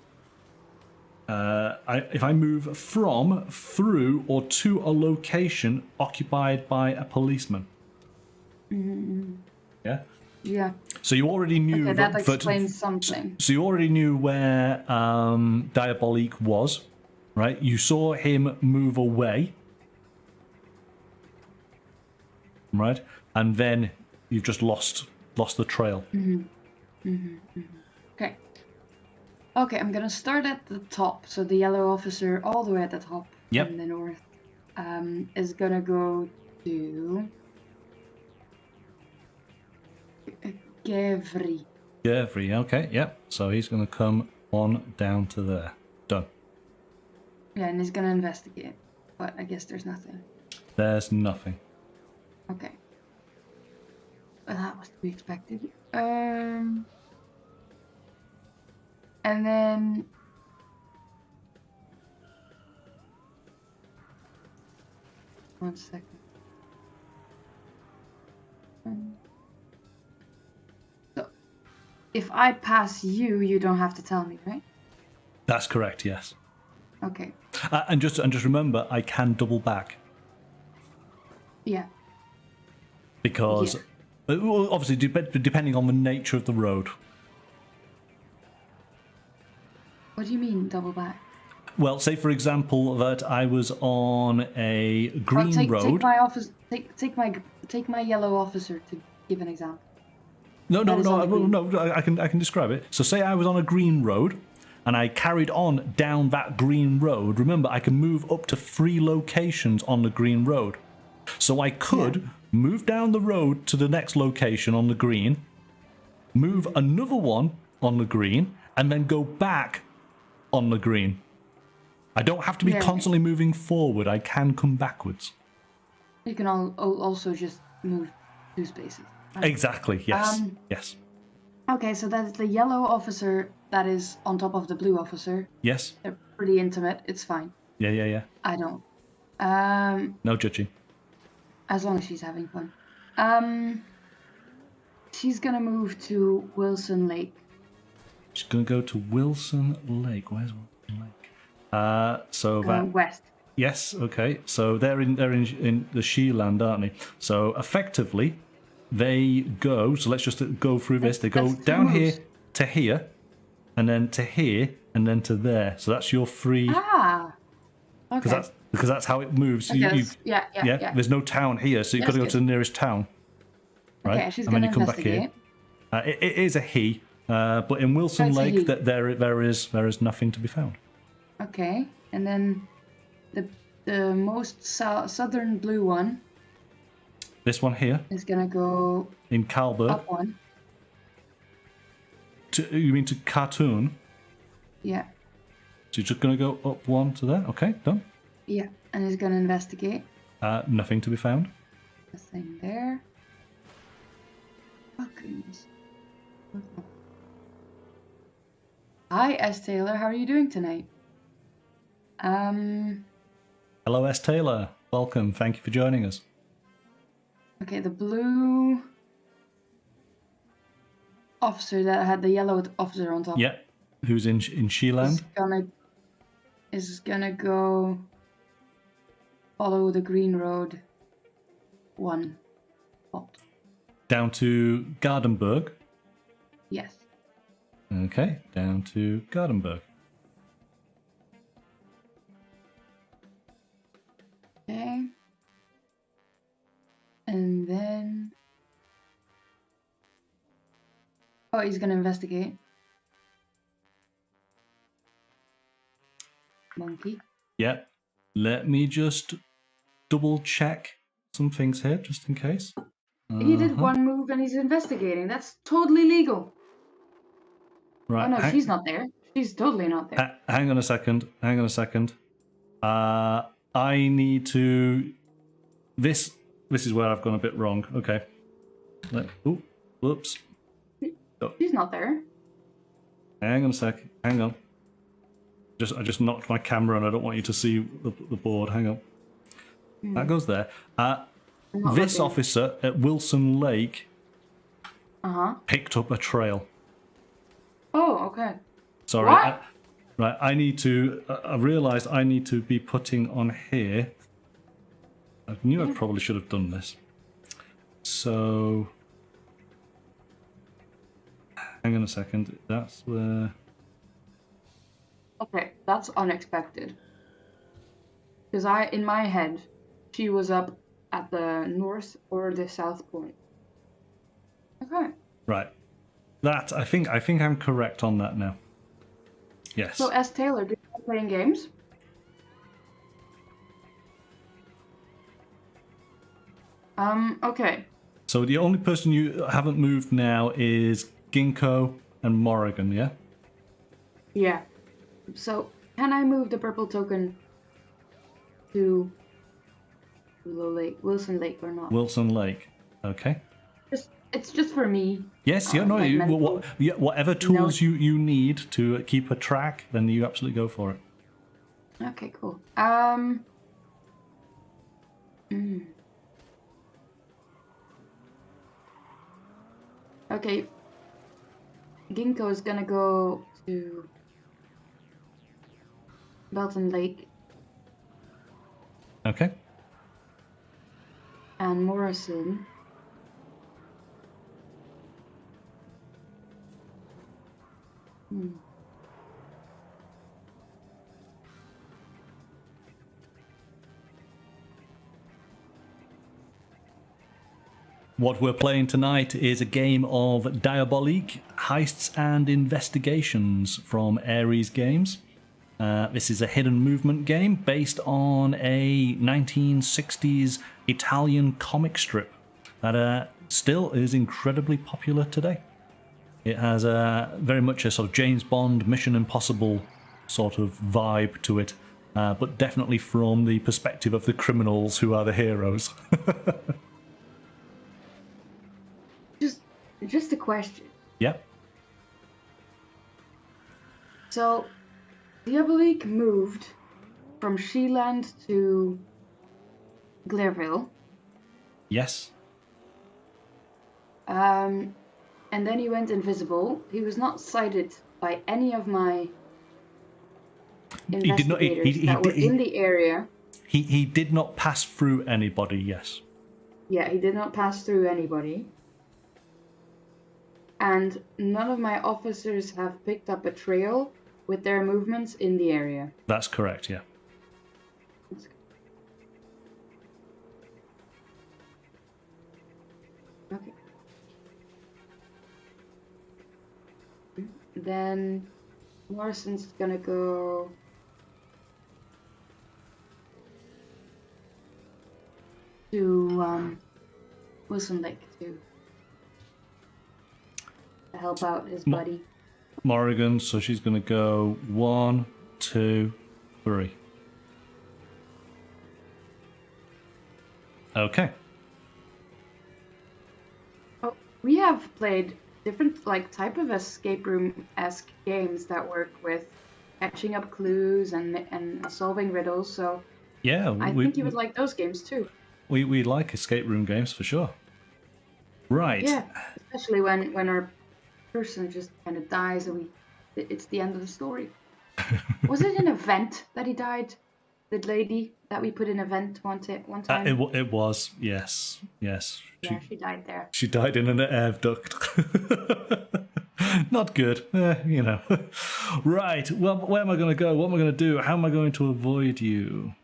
if I move from, through, or to a location occupied by a policeman. Mm-hmm. Yeah. Yeah. So you already knew. Okay, that explains something. So you already knew where Diabolik was, right? You saw him move away, right? And then you've just lost the trail. Okay. Okay, I'm gonna start at the top. So the yellow officer, all the way at the top in the north, is gonna go to Gevri. Gevri, okay, yep. So he's gonna come on down to there. Done. Yeah, and he's gonna investigate. But I guess there's nothing. There's nothing. Okay. Well, that was to be expected. And then... One second. So, if I pass you, you don't have to tell me, right? That's correct, yes. Okay. And just remember, I can double back. Yeah. Because, obviously, depending on the nature of the road. What do you mean, double back? Well, say for example that I was on a green road. Take my yellow officer to give an example. No. I can describe it. So say I was on a green road, and I carried on down that green road. Remember, I can move up to 3 locations on the green road. So I could move down the road to the next location on the green, move another one on the green, and then go back on the green. I don't have to be constantly moving forward. I can come backwards. You can also just move 2 spaces. Right? Exactly, yes. Yes. Okay, so that's the yellow officer that is on top of the blue officer. Yes. They're pretty intimate. It's fine. Yeah. I don't. No judging. As long as she's having fun. She's gonna move to Wilson Lake. She's gonna go to Wilson Lake. Where's Wilson Lake? So that west. Yes. Okay. So they're in the Sheeland, aren't they? So effectively, they go. So let's just go through this. They go down here to here, and then to here, and then to there. So that's your 3. Okay. Because that's how it moves. Yeah. There's no town here, so you've got to go to the nearest town, right? Okay, she's and then gonna you come back here. It is a he, but in Wilson Lake, there is nothing to be found. Okay, and then the most southern blue one. This one here is gonna go in Kalberg. Up one. You mean to Khartoum? Yeah. So you're just gonna go up 1 to there? Okay, done. Yeah, and he's gonna investigate. Nothing to be found. Nothing there. Oh goodness. Hi, S. Taylor. How are you doing tonight? Hello, S. Taylor. Welcome. Thank you for joining us. Okay, the blue officer that had the yellow officer on top. Yeah. Who's in Sheland? Is gonna go follow the green road. One. Spot. Down to Gardenburg. Yes. Okay, down to Gardenburg. Okay. And then... Oh, he's gonna investigate. Monkey. Yeah. Let me just double check some things here, just in case. He did one move and he's investigating. That's totally legal. Right. Oh no, she's not there. She's totally not there. Hang on a second. I need to... This is where I've gone a bit wrong. Okay. Oh, whoops. She's not there. Hang on a sec. Hang on. I just knocked my camera and I don't want you to see the board. Hang on. That goes there. This officer at Wilson Lake picked up a trail. Oh, okay. Sorry. What? Right, I need to... I realised I need to be putting on here... I knew I probably should have done this. So... Hang on a second. That's where... Okay, that's unexpected. Because in my head, she was up at the north or the south point. Okay. Right. That, I think I'm correct on that now. Yes. So, S. Taylor, do you like playing games? Okay. So the only person you haven't moved now is Ginko and Morrigan, yeah? Yeah. So, can I move the purple token to Wilson Lake or not? Wilson Lake. Okay. It's just for me. Yes, yeah, no, whatever tools you need to keep a track, then you absolutely go for it. Okay, cool. Okay. Ginko is gonna go to Belton Lake. Okay. And Morrison. What we're playing tonight is a game of Diabolik, Heists and Investigations from Ares Games. This is a hidden movement game based on a 1960s Italian comic strip that still is incredibly popular today. It has very much a sort of James Bond, Mission Impossible sort of vibe to it, but definitely from the perspective of the criminals who are the heroes. Just a question. Yep. So, Diabolik moved from Sheland to Clerville. Yes. And then he went invisible. He was not sighted by any of my investigators that were in the area. He did not pass through anybody, yes. Yeah, he did not pass through anybody. And none of my officers have picked up a trail with their movements in the area. That's correct, yeah. Okay. Then Morrison's gonna go to Wilson Lake to help out his buddy. Morrigan, so she's going to go 1, 2, 3. Okay. Oh, we have played different like type of escape room-esque games that work with catching up clues and solving riddles. So Yeah, I think you would like those games too. we like escape room games for sure. Right. Yeah, especially when our person just kind of dies and it's the end of the story. Was it an event that he died? The lady that we put in event one time? It was, yes. Yes. Yeah, she died there. She died in an air duct. Not good, you know. Right, well, where am I going to go? What am I going to do? How am I going to avoid you?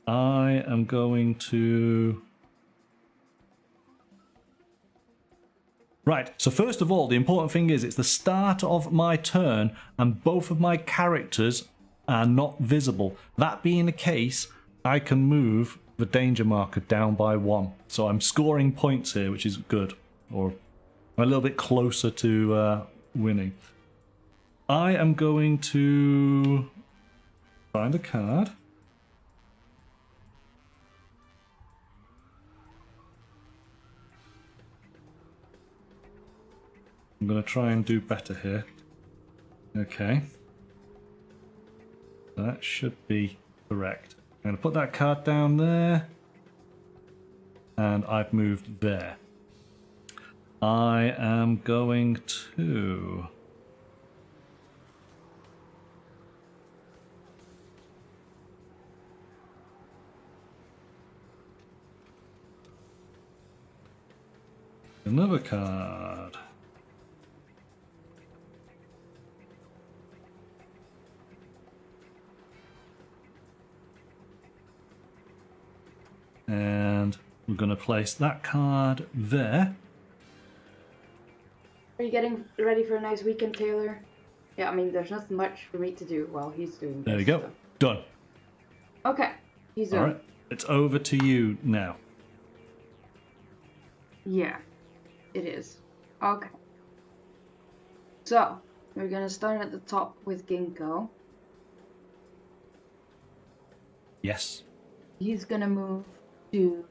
I am going to... Right, so first of all, the important thing is it's the start of my turn and both of my characters are not visible. That being the case, I can move the danger marker down by 1. So I'm scoring points here, which is good. Or I'm a little bit closer to winning. I am going to find a card. I'm going to try and do better here. Okay. That should be correct. I'm going to put that card down there. And I've moved there. I am going to... Another card. And we're going to place that card there. Are you getting ready for a nice weekend, Taylor? Yeah, I mean, there's nothing much for me to do while he's doing this. There you go. So. Done. Okay, he's done. All right, it's over to you now. Yeah, it is. Okay. So, we're gonna start at the top with Ginko. Yes. He's gonna move to...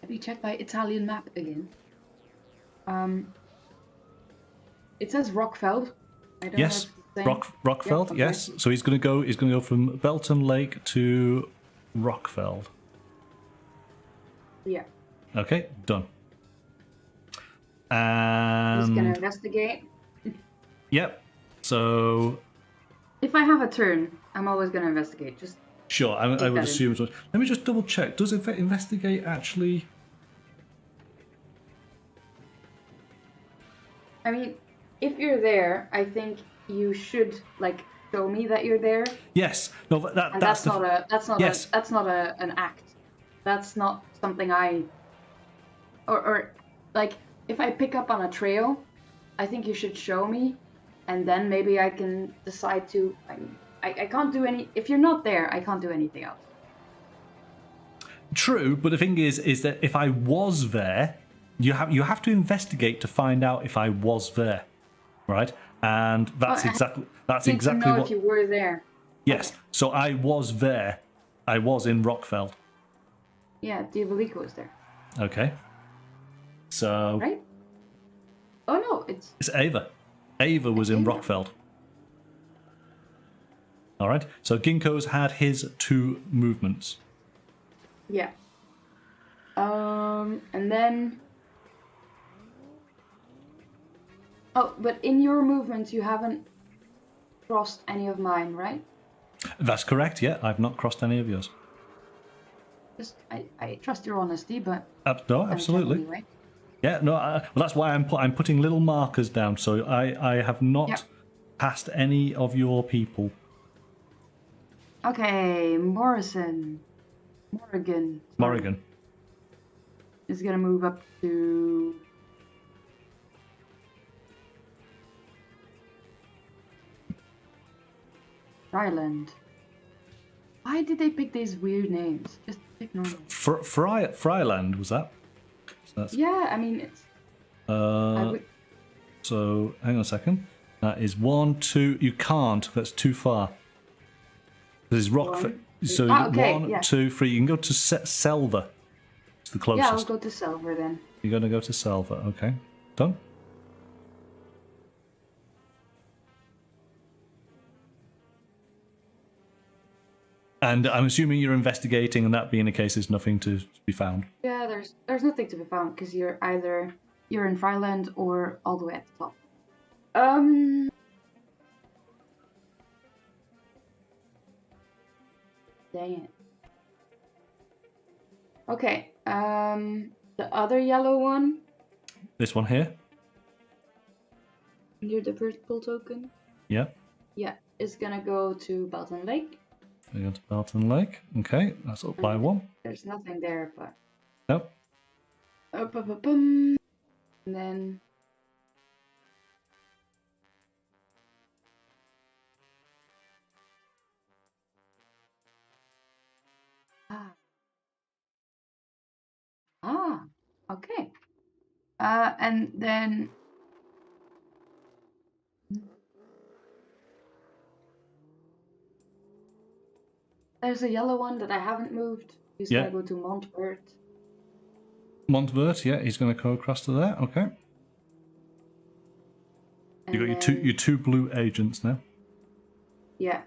Let me check my Italian map again. It says Rockfeld. I don't Yes. know if it's the same. Rockfeld. Yep, yes. okay. So he's going to go from Belton Lake to Rockfeld. Yeah. Okay. Done. He's And gonna investigate. yep. So If I have a turn, I'm always gonna investigate. Just sure, I would that assume. So. Let me just double check. Does investigate actually? I mean, if you're there, I think you should like show me that you're there. Yes. No. And That's the, that's not an act. That's not something I or like if I pick up on a trail, I think you should show me, and then maybe I can decide to. I can't do any. If you're not there, I can't do anything else. True, but the thing is that if I was there, you have to investigate to find out if I was there, right? And that's exactly To know what. if you were there. Yes, so I was there. I was in Rockfeld. Yeah, Diabolik was there. Okay. So Right? Oh no, it's Eva. Eva was in Eva. Rockfeld. All right. So Ginko's had his 2 movements. yeah. And then. Oh, but in your movements, you haven't crossed any of mine, right? That's correct. Yeah, I've not crossed any of yours. Just I trust your honesty, but No, I'm absolutely. checking anyway. Yeah, no. Well, that's why I'm putting little markers down. So I have not Yep. passed any of your people. Okay, Morrigan Morrigan. is gonna move up to Ryland. Why did they pick these weird names? Just pick normal. Fryland was that? So that's, Yeah, I mean it's. I would, So hang on a second. That is 1, 2. You can't. That's too far. This is Rockfeld. So okay, 1, yeah. 2, 3. You can go to Selva. It's the closest. Yeah, I'll go to silver then. You're going to go to Selva. Okay. Done. And I'm assuming you're investigating, and that being the case, there's nothing to be found. Yeah, there's nothing to be found because you're in Fireland or all the way at the top. Dang it. Okay. The other yellow one. This one here. Near the vertical token. Yeah. Yeah, is gonna go to Belton Lake. We go to Belton Lake. Okay, that's up by 1. There's nothing there, but. Nope. And then. Okay. And then. There's a yellow one that I haven't moved. He's gonna go to Montvert. Montvert, yeah, he's gonna go across to there. Okay. And You got your two blue agents now. Yeah.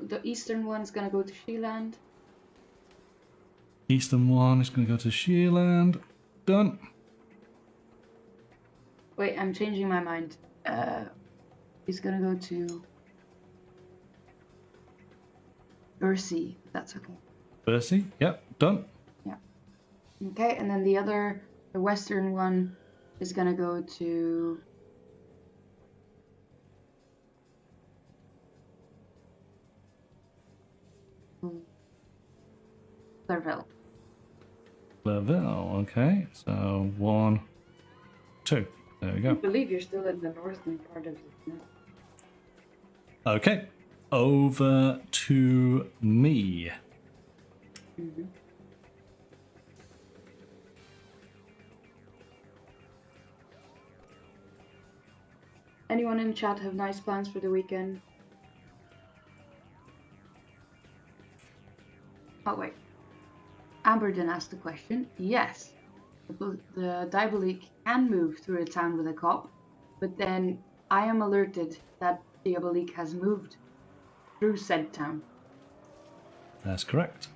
The eastern one's gonna go to Sheeland. Eastern one is gonna go to Sheeland. Done. Wait, I'm changing my mind. He's gonna go to Bercy. That's okay. Bercy, yep, done. Yeah. Okay, and then the western one is gonna go to Clerville. Clerville, okay. So 1, 2. There we go. I believe you're still in the northern part of it. Okay, over to me. Mm-hmm. Anyone in chat have nice plans for the weekend? Oh wait, Amber didn't ask the question. Yes, the Diabolik can move through a town with a cop, but then I am alerted that Diabolik has moved through said town. That's correct.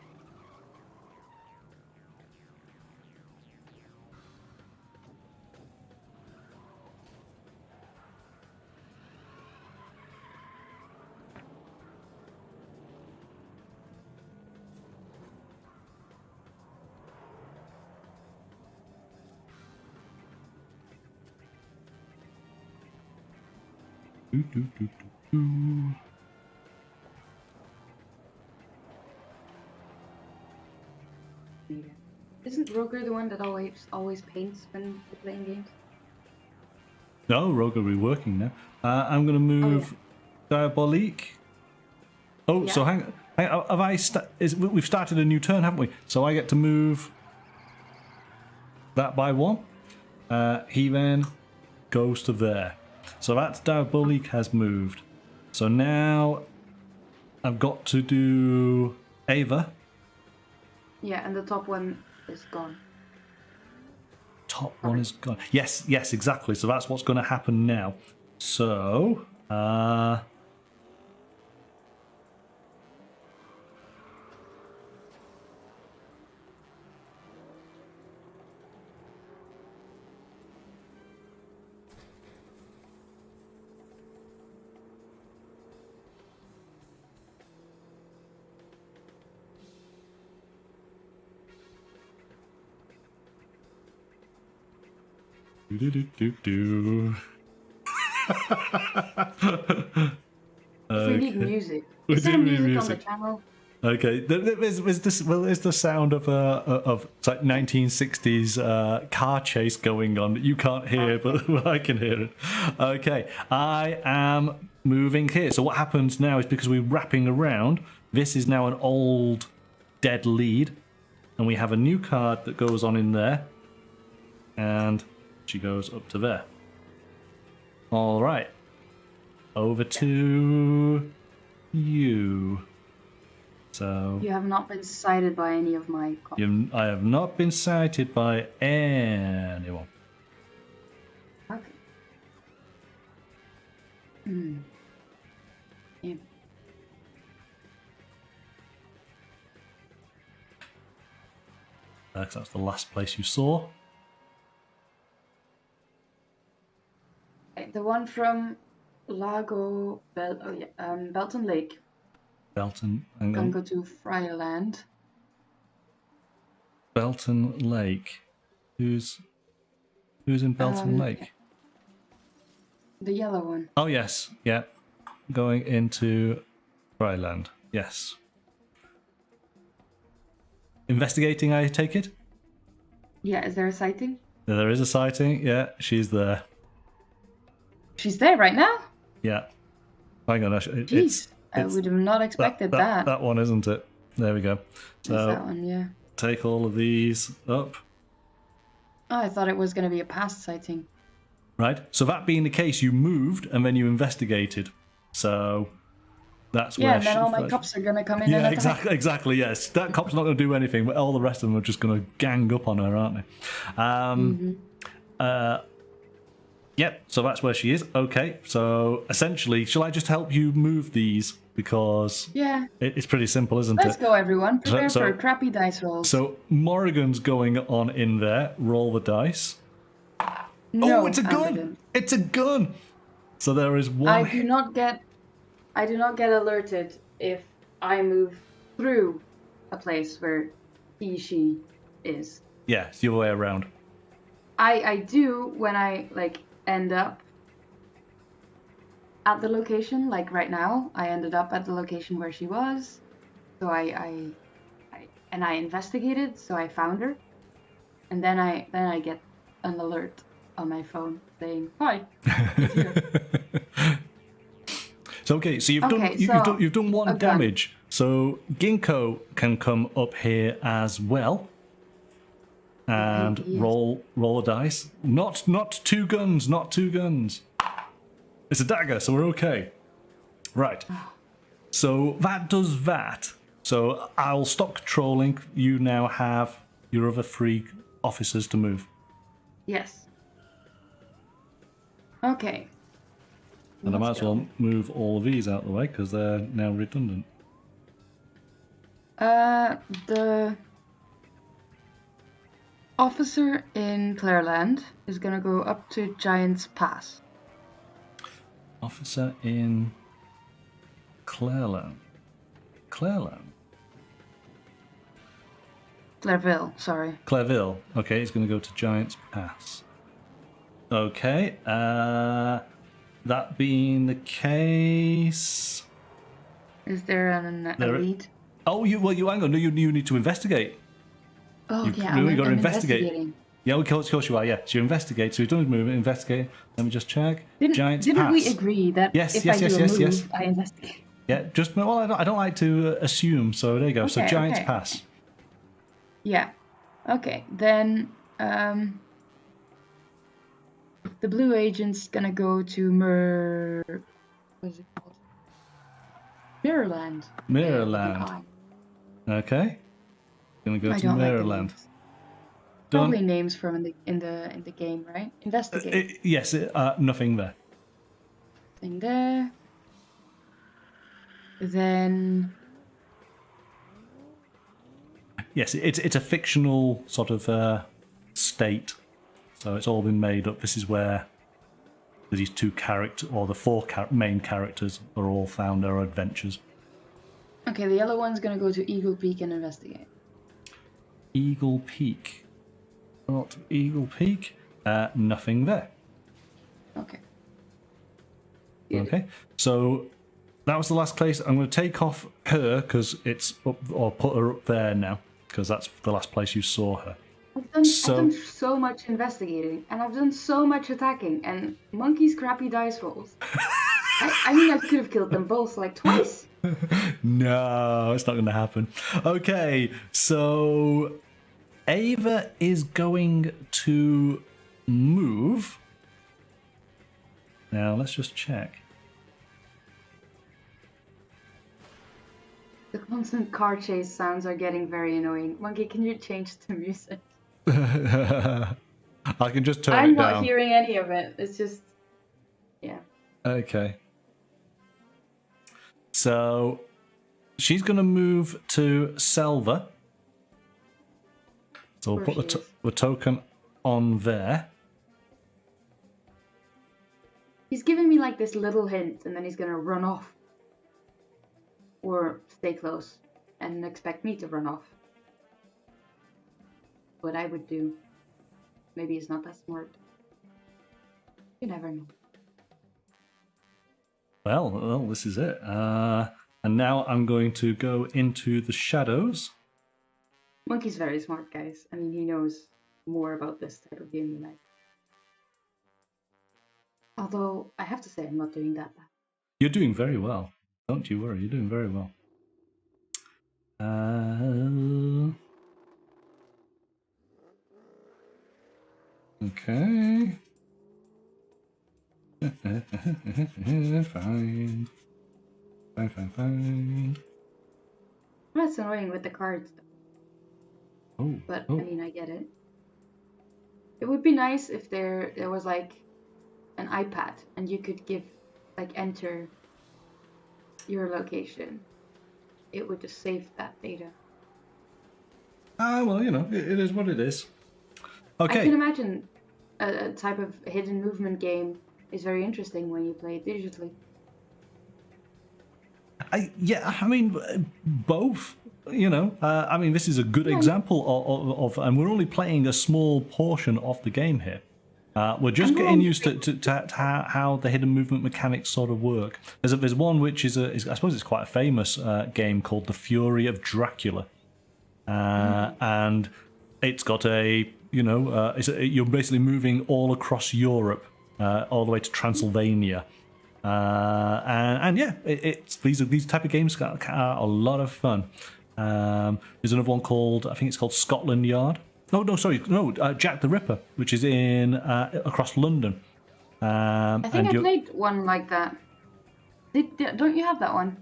Isn't Roger the one that always paints when we're playing games? No, Rogue will be working now. I'm going to move Diabolik. Oh, Yeah. so hang on. We've started a new turn, haven't we? So I get to move that by 1. He then goes to there. So that's Diabolik has moved. So now I've got to do Eva. Yeah, and the top one is gone. Top one is gone. Yes, exactly. So that's what's going to happen now. So, We need music. Is there music on the channel? Okay, there's the sound of it's like 1960s car chase going on that you can't hear, but I can hear it. Okay, I am moving here. So what happens now is because we're wrapping around, this is now an old dead lead, and we have a new card that goes on in there, and she goes up to there. All right. Over to you. So You have not been cited by any of my cops. I have not been cited by anyone. Okay. Hmm. Yeah. That's the last place you saw. The one from Belton Lake. Belton. Hang Gonna on. go to Friarland. Belton Lake. Who's in Belton Lake? The yellow one. Oh yes, yeah. Going into Dryland. Yes. Investigating, I take it? Yeah, is there a sighting? There is a sighting, yeah, she's there. She's there right now? Yeah. Hang on, Jeez, I would have not expected that. That one, isn't it? There we go. So It's that one, yeah. take all of these up. Oh, I thought it was going to be a past sighting. Right. So that being the case, you moved and then you investigated. So that's where. Yeah, and then all my cops are going to come in and attack. Exactly. Yes, that cop's not going to do anything, but all the rest of them are just going to gang up on her, aren't they? Yep. So that's where she is. Okay. So essentially, shall I just help you move these because it's pretty simple, isn't it? Let's go, everyone. Prepare for a crappy dice roll. So Morrigan's going on in there. Roll the dice. No, oh, it's a gun! It's a gun! So there is one. I do not get alerted if I move through a place where she is. Yeah, it's the other way around. I do when I end up at the location. Like right now, I ended up at the location where she was. So I investigated. So I found her, and then I get an alert on my phone saying, "Hi." So okay, so you've done one damage. So Ginko can come up here as well. And roll a dice. Not two guns, not two guns. It's a dagger, so we're okay. Right. So that does that. So I'll stop controlling. You now have your other 3 officers to move. Yes. Okay. And I might as well move all of these out of the way because they're now redundant. The officer in Clareland is gonna go up to Giant's Pass. Officer in Clerville, sorry. Clerville. Okay, he's going to go to Giant's Pass. Okay, that being the case... Is there a lead? Oh, you hang on. No, you need to investigate. Oh, I'm investigating. Yeah, of course you are, yeah. So you investigate. So you've done his movement, investigate. Let me just check. Didn't we agree that if I do a move, I investigate? Yeah, I don't like to assume, so there you go. So Giant's Pass. Yeah. Okay, then the blue agent's gonna go to what is it called? Mirrorland. Mirrorland. Okay. Gonna go to Mirrorland. Probably names from in the game, right? Investigate. Yes, nothing there. Nothing there. Then. Yes, it's a fictional sort of state, so it's all been made up. This is where these 2 characters, or the 4 main characters, are all found their adventures. Okay, the yellow one's gonna go to Eagle Peak and investigate. Eagle Peak. Not Eagle Peak. Nothing there. Okay. Okay. So that was the last place. I'm going to take off her because it's up, or put her up there now because that's the last place you saw her. I've done so much investigating and I've done so much attacking and Monkey's crappy dice rolls. I mean, I could have killed them both twice. No, it's not going to happen. Okay, so Eva is going to move Now, let's just check. The constant car chase sounds are getting very annoying. Monkey, can you change the music? I can just turn I'm it not down. hearing any of it. It's just, yeah. Okay. So, she's going to move to Selva. So we'll put the token on there. He's giving me like this little hint, and then he's gonna run off. Or stay close and expect me to run off. What I would do. Maybe it's not that smart. You never know. Well, this is it. And now I'm going to go into the shadows. Monkey's very smart, guys. I mean, he knows more about this type of game than I do. Although, I have to say, I'm not doing that bad. You're doing very well. Don't you worry, you're doing very well. Okay. Fine. Fine. That's annoying with the cards. Oh. But, I mean, I get it. It would be nice if there was, like, an iPad, and you could enter your location. It would just save that data. Well, it is what it is. Okay. I can imagine a type of hidden movement game is very interesting when you play it digitally. I mean, both. I mean, this is a good example of, and we're only playing a small portion of the game here. We're just getting used to how the hidden movement mechanics sort of work. There's one which is I suppose it's quite a famous game called The Fury of Dracula, and it's got you're basically moving all across Europe, all the way to Transylvania, and yeah, these type of games are a lot of fun. There's another one called, I think it's called Scotland Yard. Jack the Ripper, which is in across London. I think I played one like that. Don't you have that one?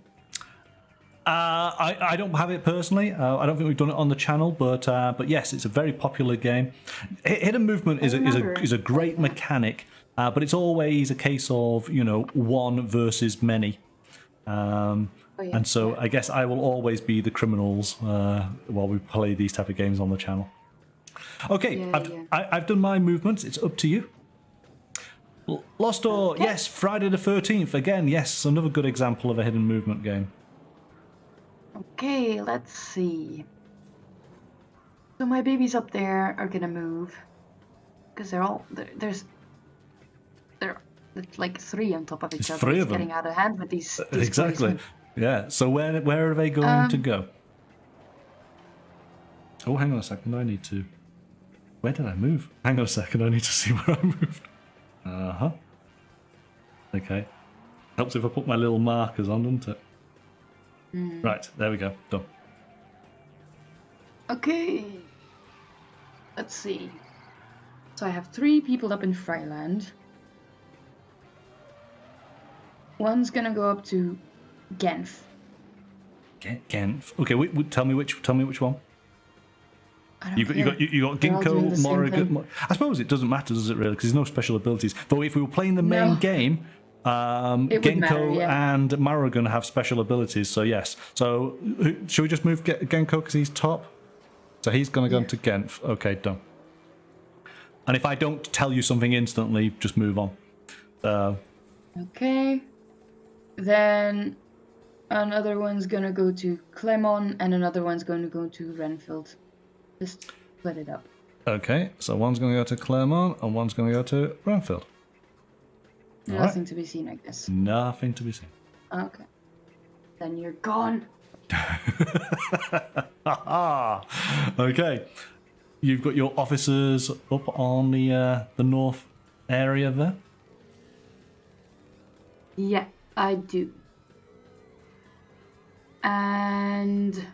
I don't have it personally. I don't think we've done it on the channel, but yes, it's a very popular game. Hidden movement is a great mechanic, but it's always a case of one versus many. And so I guess I will always be the criminals while we play these type of games on the channel. Okay, I've done my movements. It's up to you. Lost Door, yes. Friday the 13th, again, yes. Another good example of a hidden movement game. Okay, let's see. So my babies up there are gonna move. Because there's like three on top of each other. Three of them. Getting out of hand with these Exactly. placements. Yeah, so where are they going to go? Oh, hang on a second, I need to... Where did I move? Hang on a second, I need to see where I moved. Uh-huh. Okay. Helps if I put my little markers on, doesn't it? Right, there we go. Done. Okay. Let's see. So I have 3 people up in Fryland. One's gonna go up to Genf. Genf. Okay, tell me which one. You got They're all doing the Ginko, same Morrigan. thing. I suppose it doesn't matter, does it really? Because there's no special abilities. But if we were playing the main game, Ginko and Morrigan have special abilities. So yes. So should we just move Ginko because he's top? So he's going to go to Genf. Okay, done. And if I don't tell you something instantly, just move on. Okay. Then another one's gonna go to Clermont, and another one's going to go to Renfield. Just split it up. Okay, so one's going to go to Clermont and one's going to go to Renfield. Nothing to be seen, I guess. Nothing to be seen. Okay. Then you're gone. Okay. You've got your officers up on the north area there? Yeah, I do. And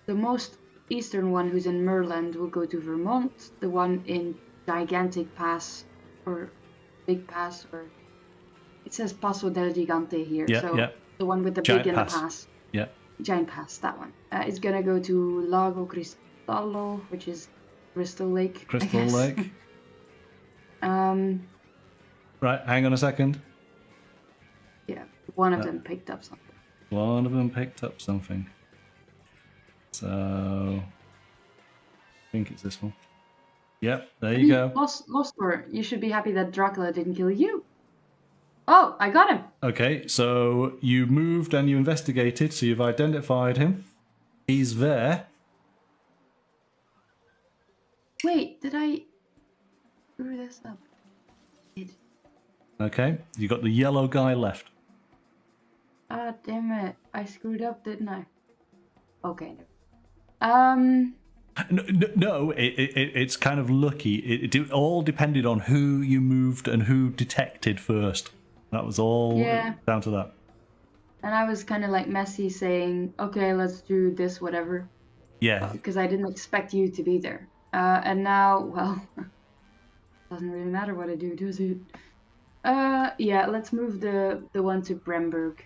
the most eastern one, who's in Merland, will go to Vermont. The one in Gigantic Pass, or big pass, or it says Paso del Gigante here. Yeah, so yeah. the one with the Giant big and pass. the pass. Yeah. Giant pass, that one. It's gonna go to Lago Cristallo, which is Crystal Lake. Crystal I guess. Lake. Right, hang on a second. Yeah, one of them picked up something. One of them picked up something. So I think it's this one. Yep, there you go. Lost Lord, you should be happy that Dracula didn't kill you. Oh, I got him. Okay, so you moved and you investigated, so you've identified him. He's there. Wait, did I screw this up? Okay, you got the yellow guy left. Ah, damn it. I screwed up, didn't I? Okay. No, it's kind of lucky. It all depended on who you moved and who detected first. That was all down to that. And I was kind of like messy saying, okay, let's do this, whatever. Yeah. Because I didn't expect you to be there. And now, well, doesn't really matter what I do, does it? Yeah, let's move the one to Bremberg.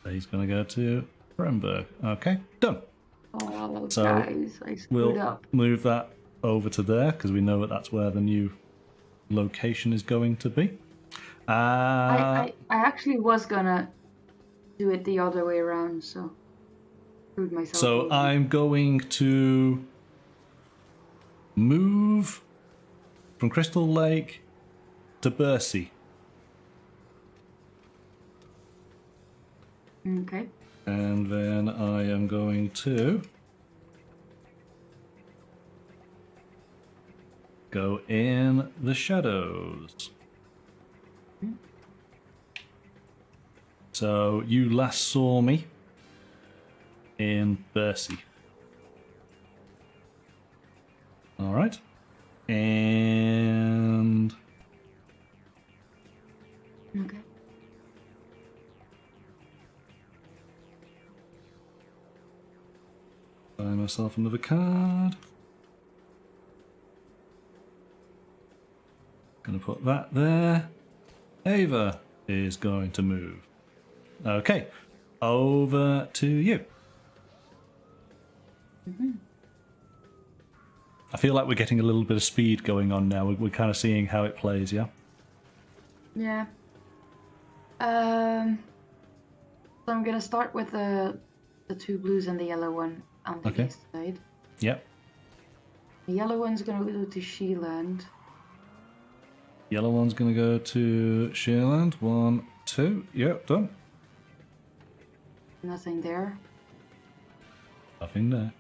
He's going to go to Bremberg. Okay, done. Oh, so guys, I screwed up. Move that over to there because we know that's where the new location is going to be. I actually was gonna do it the other way around, so screwed myself. So over. I'm going to move from Crystal Lake to Bercy. Okay. And then I am going to go in the shadows. So you last saw me in Bercy. All right. And okay. buy myself another card. Gonna put that there. Eva is going to move. Okay, over to you. I feel like we're getting a little bit of speed going on now. We're kind of seeing how it plays, yeah? Yeah. So I'm gonna start with the two blues and the yellow one on the east side. Yep. The yellow one's gonna go to Sheeland. Yellow one's gonna go to Sheerland. 1, 2. Yep, done. Nothing there. Nothing there.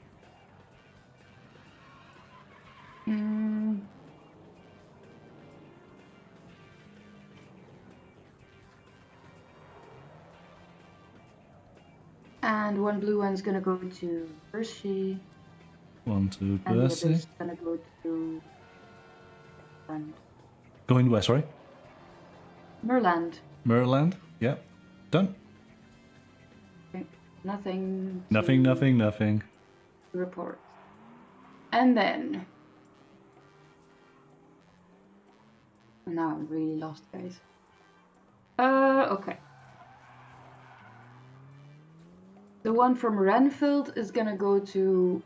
And one blue one's gonna go to Hershey. 1 to And the Bercy. other's gonna go to Going where, sorry? Merland. Merland. Yep. Done. Okay. Nothing. Nothing. Report. And then. Now I'm really lost, guys. Okay. The one from Renfield is gonna go to.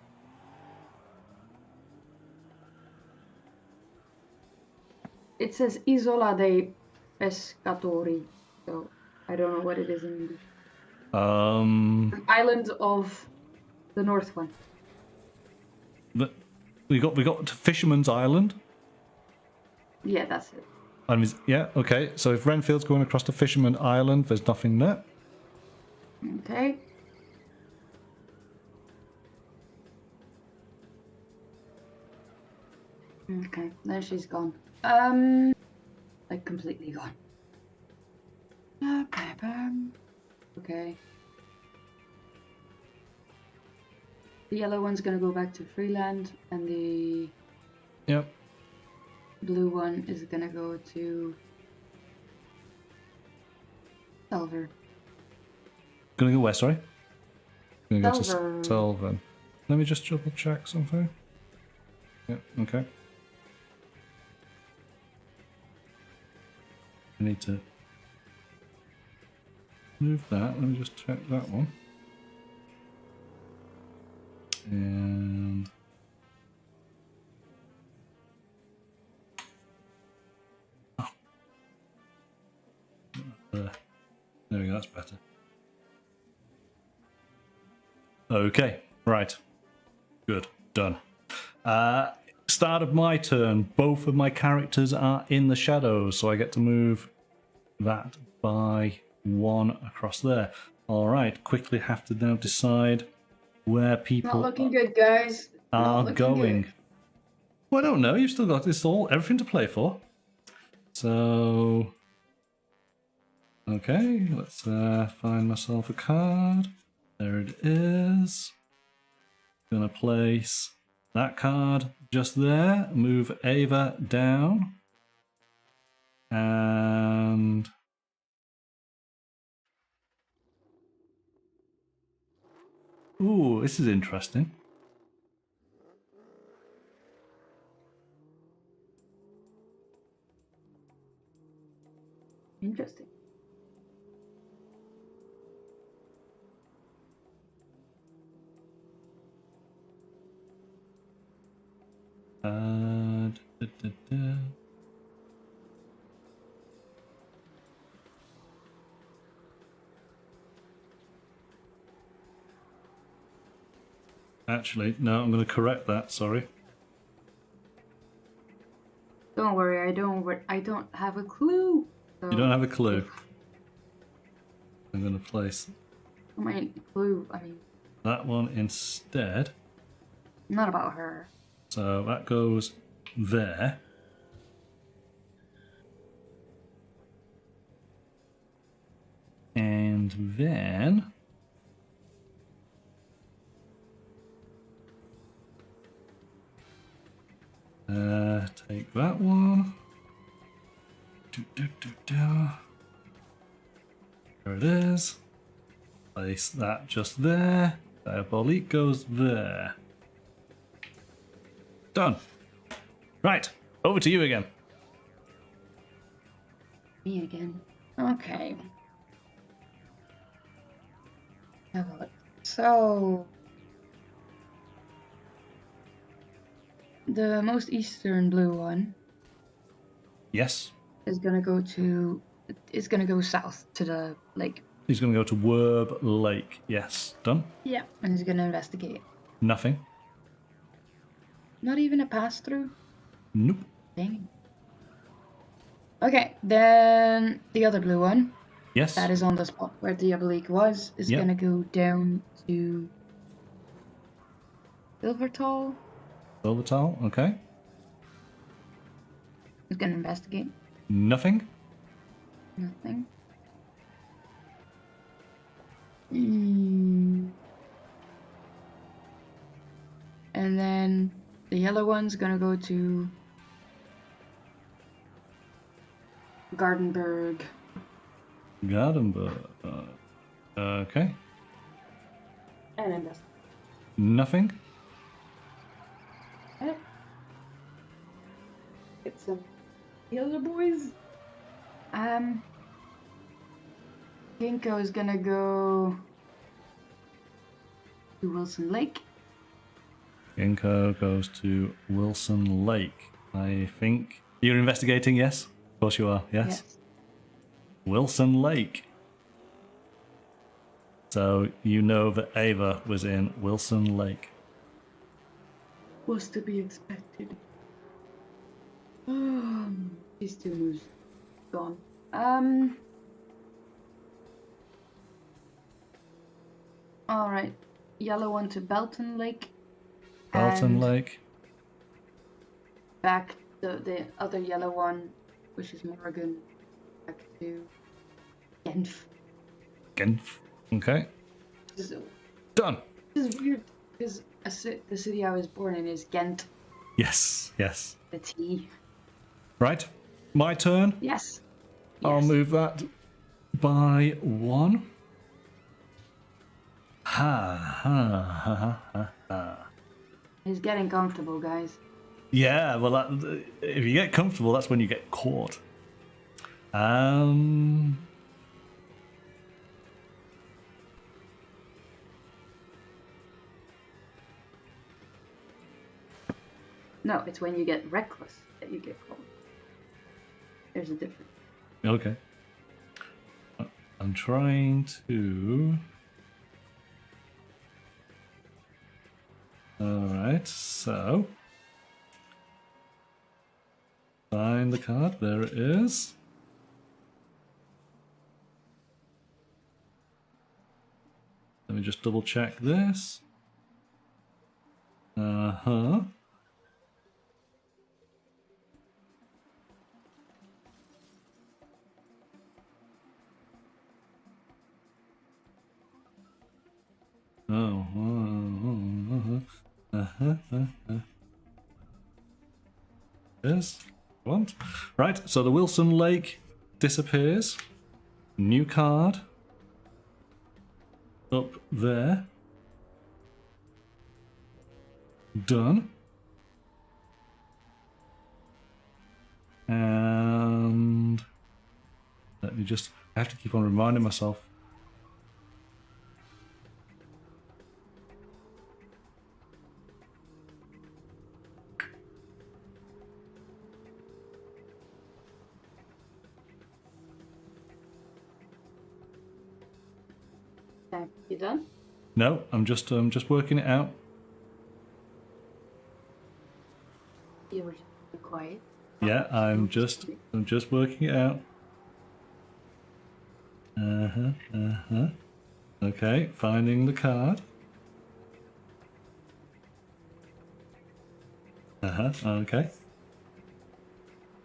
It says Isola dei Pescatori, so I don't know what it is in English. An island of the north one. We got Fisherman's Island. Yeah, that's it. And yeah, okay. So if Renfield's going across to Fisherman Island, there's nothing there. Okay. Okay, there she's gone. Like completely gone. Okay. The yellow one's gonna go back to Freeland, and the blue one is gonna go to Selver. Gonna go where, sorry? Gonna go Selver. to Selver. Let me just double check something. Yeah, okay. I need to move that. Let me just check that one. And there we go, that's better. Okay, right. Good, done. Start of my turn. Both of my characters are in the shadows, so I get to move that by 1 across there. Alright, quickly have to now decide where people Not looking good, guys. are Not looking going. good. Well, I don't know, you've still got this everything to play for. So, okay, let's find myself a card. There it is. Gonna place that card just there. Move Eva down. And ooh, this is interesting. Interesting. Da, da, da. Actually, no, I'm going to correct that. Sorry. Don't worry, I don't have a clue. So You don't have a clue. I'm going to place I mean, clue. I mean, that one instead. not about her. So that goes there. And then take that one. There it is. Place that just there. Diabolik goes there. Done. Right, over to you again. Me again. Okay. Have a look. So the most eastern blue one Yes. is gonna go to. It's gonna go south to the lake. He's going to go to Werb Lake. Yes. Done. Yeah. And he's gonna investigate. Nothing. Not even a pass through. Nope. Dang. Okay, then the other blue one Yes. that is on the spot where Diabolik was is Yep. gonna go down to Silvertall. Silvertall. Okay. He's gonna investigate. Nothing. Nothing. And then the yellow one's gonna go to Gardenberg. Gardenberg. Okay. And investigate. Nothing. It's the other boys. Ginko is gonna go to Wilson Lake. Ginko goes to Wilson Lake. I think you're investigating. Yes. Of course you are. Yes. Wilson Lake. So you know that Ava was in Wilson Lake. Was to be expected. These two moves gone. All right. Yellow one to Belton Lake. Belton and Lake. Back the other yellow one, which is Morrigan, back to Genf. Genf. Okay. This Done. is weird because the city I was born in is Ghent. Yes. Yes. The T. Right. My turn. Yes. I'll Yes. move that by 1. Ha ha ha ha ha ha. He's getting comfortable, guys. Yeah, well, if you get comfortable, that's when you get caught. No, it's when you get reckless that you get caught. There's a difference. Okay. I'm trying to... Alright, so... Find the card, there it is. Let me just double check this. Uh-huh. Oh, Yes. Want? Right, so the Wilson Lake disappears. New card. Up there. Done. And let me just, I have to keep on reminding myself. Okay, you done? No, I'm just working it out. You were quiet. Yeah, I'm just working it out. Okay, finding the card. Okay.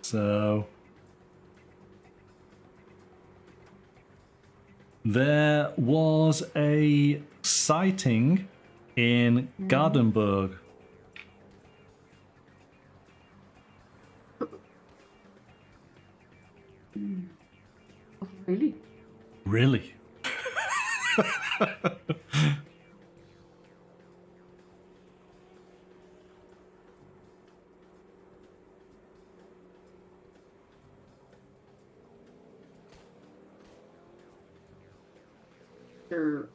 So there was a sighting in Gardenburg. Really? Really? Sure.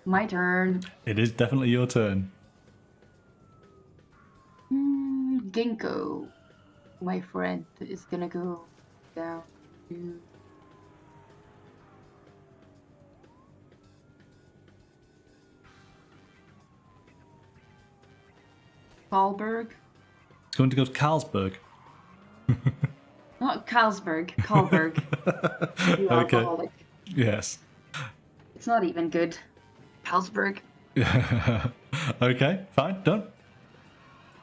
My turn. It is definitely your turn. Ginko, my friend, is gonna go down to Karlberg. It's going to go to Carlsberg. Not Carlsberg, Karlberg. You Okay. alcoholic. Yes. It's not even good. Carlsberg. Okay, fine, done.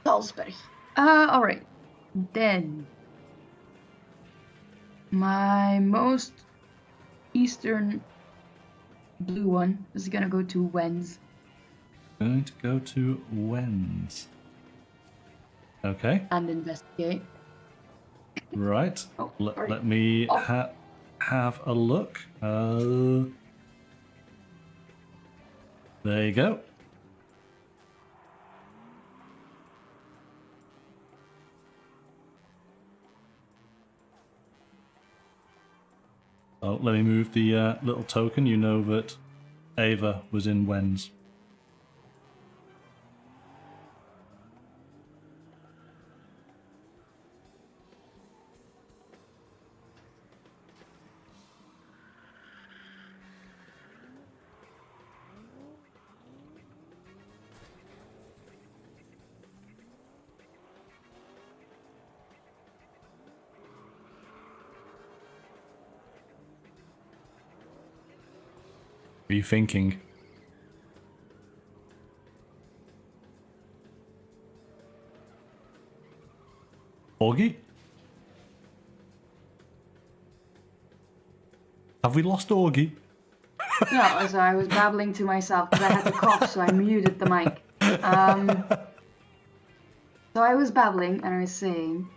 Carlsberg. Alright. Then my most eastern blue one is gonna go to Wens. Going to go to Wens. Okay. And investigate. Right. Oh, sorry. Let me Oh. have a look. There you go. Oh, let me move the little token. You know that Eva was in Wens. What are you thinking? Augie? Have we lost Augie? No, so I was babbling to myself because I had to cough, so I muted the mic. So I was babbling and I was saying,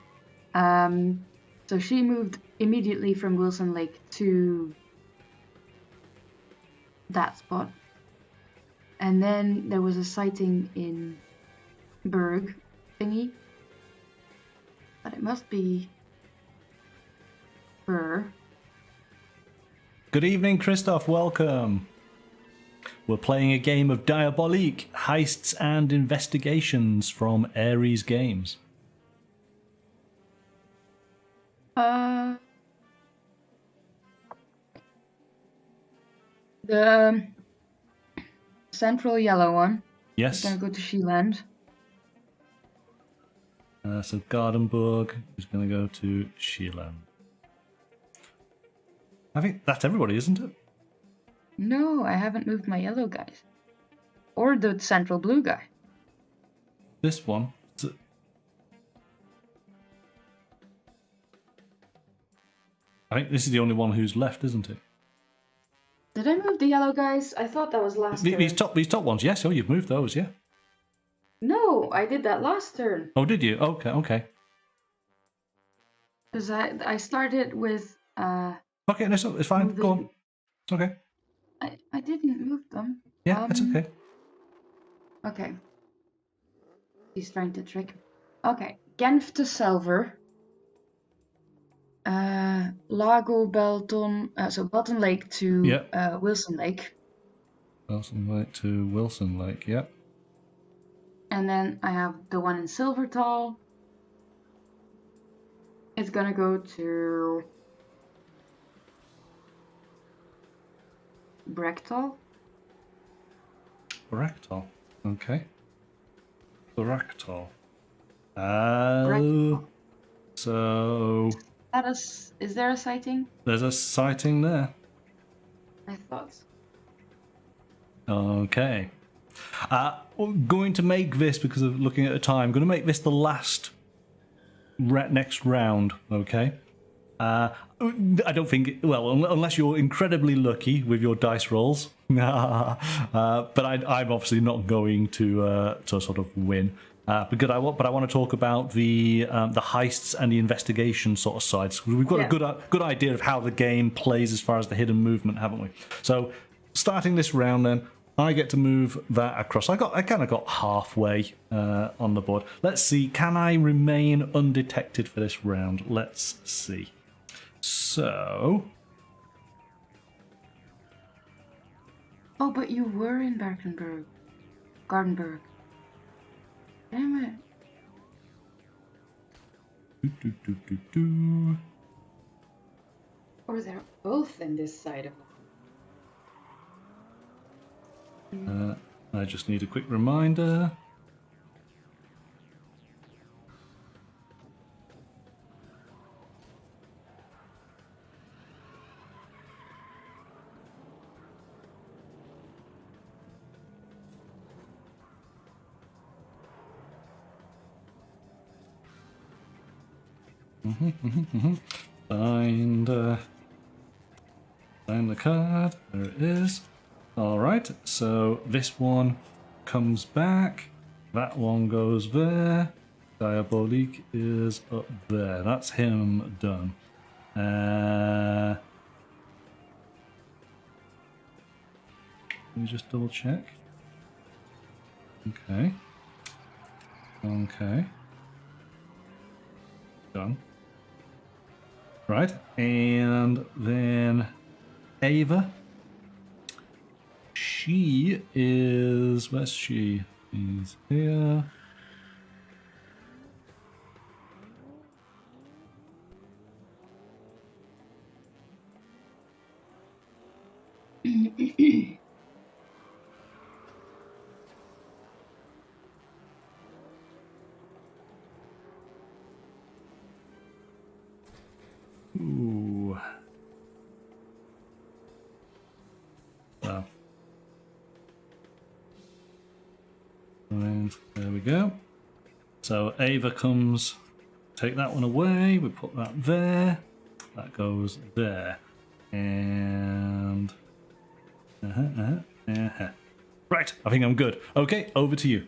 so she moved immediately from Wilson Lake to that spot. And then there was a sighting in Berg thingy. But it must be fur. Good evening, Christoph. Welcome. We're playing a game of Diabolik, Heists and Investigations from Ares Games. The central yellow one. Yes. Is gonna go to Sheeland. So Gardenburg is going to go to Sheelan. I think that's everybody, isn't it? No, I haven't moved my yellow guys. Or the central blue guy. This one. I think this is the only one who's left, isn't it? Did I move the yellow guys? I thought that was last turn. These top ones, yes. Oh, you've moved those, yeah. No, I did that last turn. Oh, did you? Okay. Because I started with... Okay, no, it's fine. Go on. It's okay. I didn't move them. Yeah, it's okay. Okay. He's trying to trick me. Okay. Genf to Selver. Lago Belton... so Belton Lake to Wilson Lake. Wilson Lake to Wilson Lake, yep. And then I have the one in Silvertall. It's gonna go to Brechtal. Brechtal, okay. Brechtal. Brechtal. So... Is there a sighting? There's a sighting there. I thought so. Okay. I'm going to make this, because of looking at the time, I'm going to make this the last next round, okay? I don't think, well, unless you're incredibly lucky with your dice rolls, but I'm obviously not going to sort of win. But I want to talk about the heists and the investigation sort of sides. We've got a good idea of how the game plays as far as the hidden movement, haven't we? So, starting this round, then I get to move that across. I kind of got halfway on the board. Let's see. Can I remain undetected for this round? Let's see. So. Oh, but you were in Gardenburg. Damn it. Or they're both in this side of I just need a quick reminder. Find the card. There it is. Alright, so this one comes back. That one goes there. Diabolik is up there. That's him done. Let me just double check. Okay. Done. Right, and then Eva. She is... Where's she? She's here. Ooh. Wow. And there we go. So Ava comes, take that one away, we put that there, that goes there, and right, I think I'm good. Okay, over to you.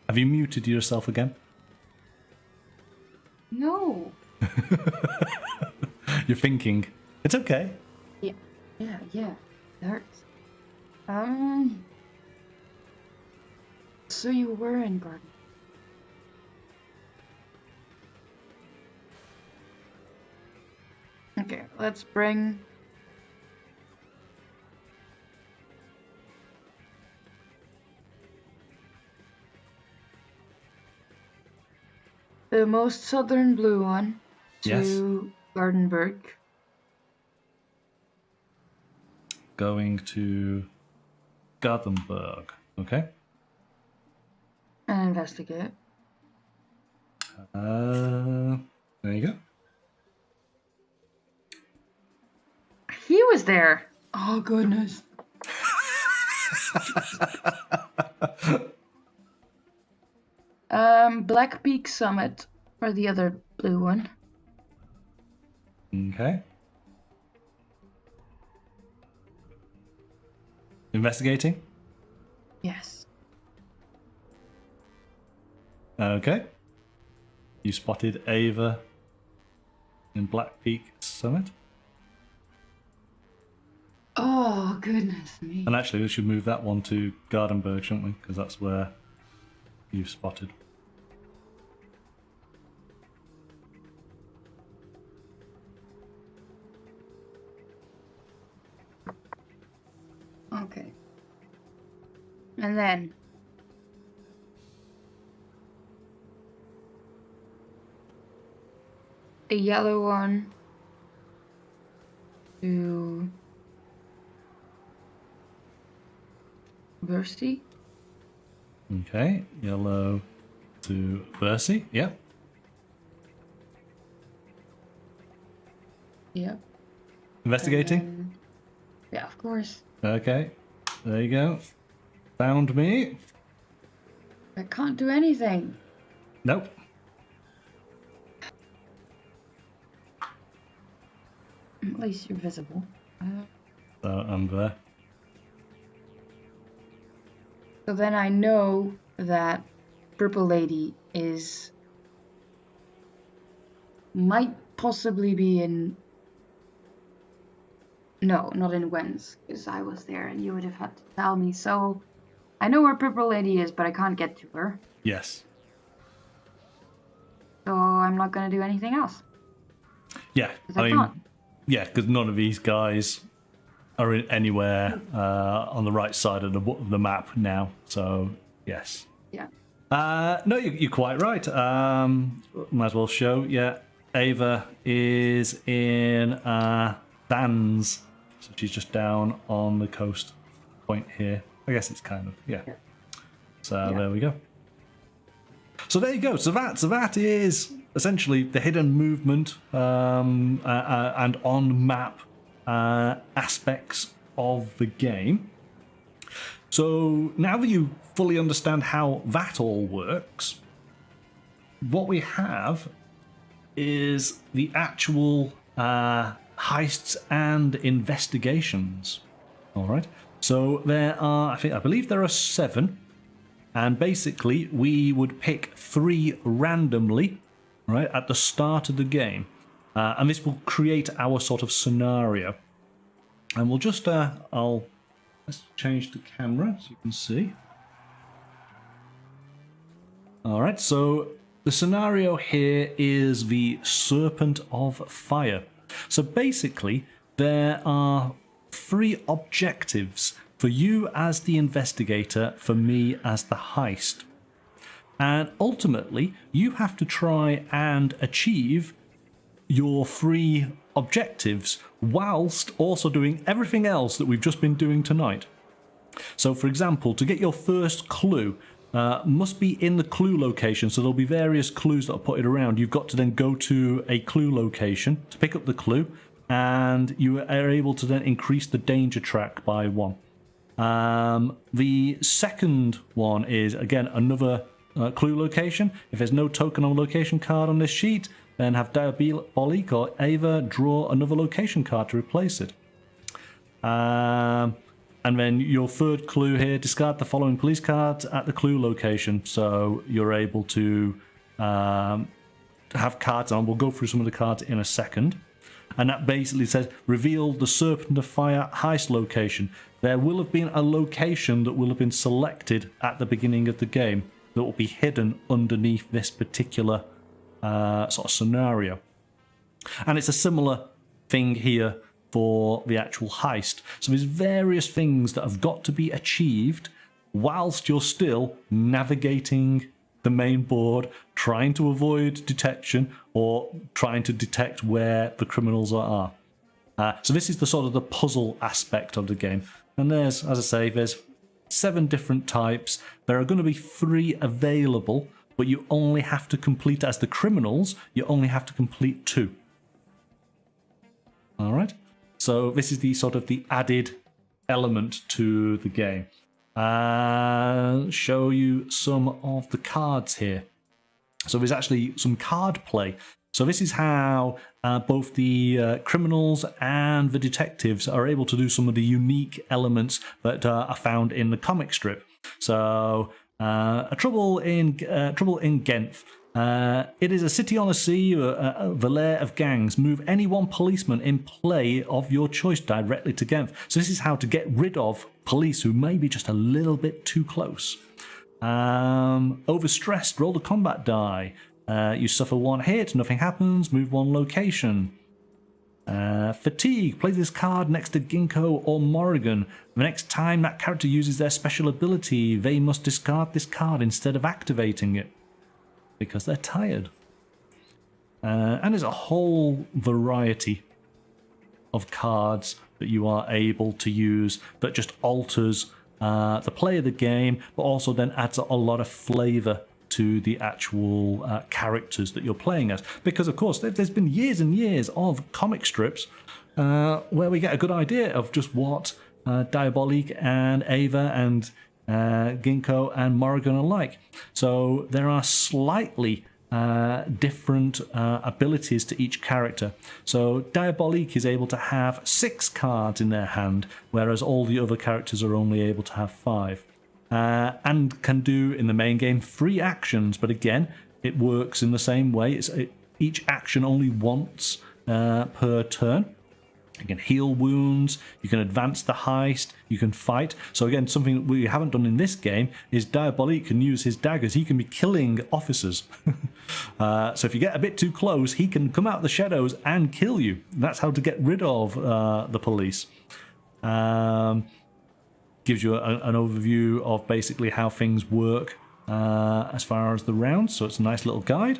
Have you muted yourself again? No. You're thinking. It's okay. Yeah. Dirt. So you were in garden. Okay, let's bring the most southern blue one to Gardenburg. Going to Gothenburg. Okay. And investigate. There you go. He was there. Oh goodness. Black Peak Summit or the other blue one. Okay. Investigating? Yes. Okay. You spotted Eva in Black Peak Summit. Oh goodness me. And actually, we should move that one to Gardenburg, shouldn't we? Because that's where you've spotted. Okay. And then a yellow one to Bursty. Okay, yellow to Bercy. Yep. Yep. Investigating? Then, yeah, of course. Okay, there you go. Found me. I can't do anything. Nope. At least you're visible. So I'm there. So then I know that Purple Lady might possibly be in. No, not in Gwen's, because I was there and you would have had to tell me. So I know where Purple Lady is, but I can't get to her. Yes. So I'm not gonna do anything else. Yeah, 'Cause I I mean, can't. yeah, because none of these guys are in anywhere on the right side of the map now. So yes. Yeah. No, you're quite right. Might as well show. Yeah, Ava is in Dan's, so she's just down on the coast point here. I guess it's kind of yeah. So there we go. So there you go. So that is essentially the hidden movement and on map aspects of the game. So now that you fully understand how that all works, what we have is the actual heists and investigations. All right. So there are, I believe there are 7. And basically, we would pick 3 randomly, right, at the start of the game. And this will create our sort of scenario. And we'll just, let's change the camera so you can see. All right, so the scenario here is the Serpent of Fire. So basically, there are 3 objectives for you as the investigator, for me as the heist. And ultimately, you have to try and achieve your 3 objectives whilst also doing everything else that we've just been doing tonight. So for example, to get your first clue, must be in the clue location, so there'll be various clues that are put around. You've got to then go to a clue location to pick up the clue, and you are able to then increase the danger track by 1. The second one is, again, another clue location. If there's no token or location card on this sheet, then have Diabolik or Eva draw another location card to replace it. And then your third clue here, discard the following police cards at the clue location. So you're able to have cards on. We'll go through some of the cards in a second. And that basically says, reveal the Serpent of Fire heist location. There will have been a location that will have been selected at the beginning of the game that will be hidden underneath this particular sort of scenario. And it's a similar thing here for the actual heist. So there's various things that have got to be achieved whilst you're still navigating the main board, trying to avoid detection or trying to detect where the criminals are. So this is the sort of the puzzle aspect of the game. And there's, as I say, there's 7 different types. There are going to be 3 available, but you only have to complete, as the criminals, you only have to complete 2. All right. So this is the sort of the added element to the game. Show you some of the cards here. So there's actually some card play. So this is how both the criminals and the detectives are able to do some of the unique elements that are found in the comic strip. So a trouble in Ghent. It is a city on a sea, the lair of gangs. Move any one policeman in play of your choice directly to Ghent. So this is how to get rid of police who may be just a little bit too close. Overstressed, roll the combat die. You suffer 1 hit, nothing happens, move 1 location. Fatigue, play this card next to Ginko or Morrigan. The next time that character uses their special ability, they must discard this card instead of activating it, because they're tired. And there's a whole variety of cards that you are able to use that just alters the play of the game, but also then adds a lot of flavour to the actual characters that you're playing as. Because, of course, there's been years and years of comic strips where we get a good idea of just what Diabolik and Eva and Ginko and Morrigan are like. So there are slightly different abilities to each character. So Diabolik is able to have 6 cards in their hand, whereas all the other characters are only able to have 5. And can do in the main game 3 actions, but again, it works in the same way. Each action only once per turn. You can heal wounds, you can advance the heist, you can fight. So again, something we haven't done in this game is Diabolik can use his daggers. He can be killing officers. So if you get a bit too close, he can come out of the shadows and kill you. That's how to get rid of the police. Gives you an overview of basically how things work as far as the rounds. So it's a nice little guide.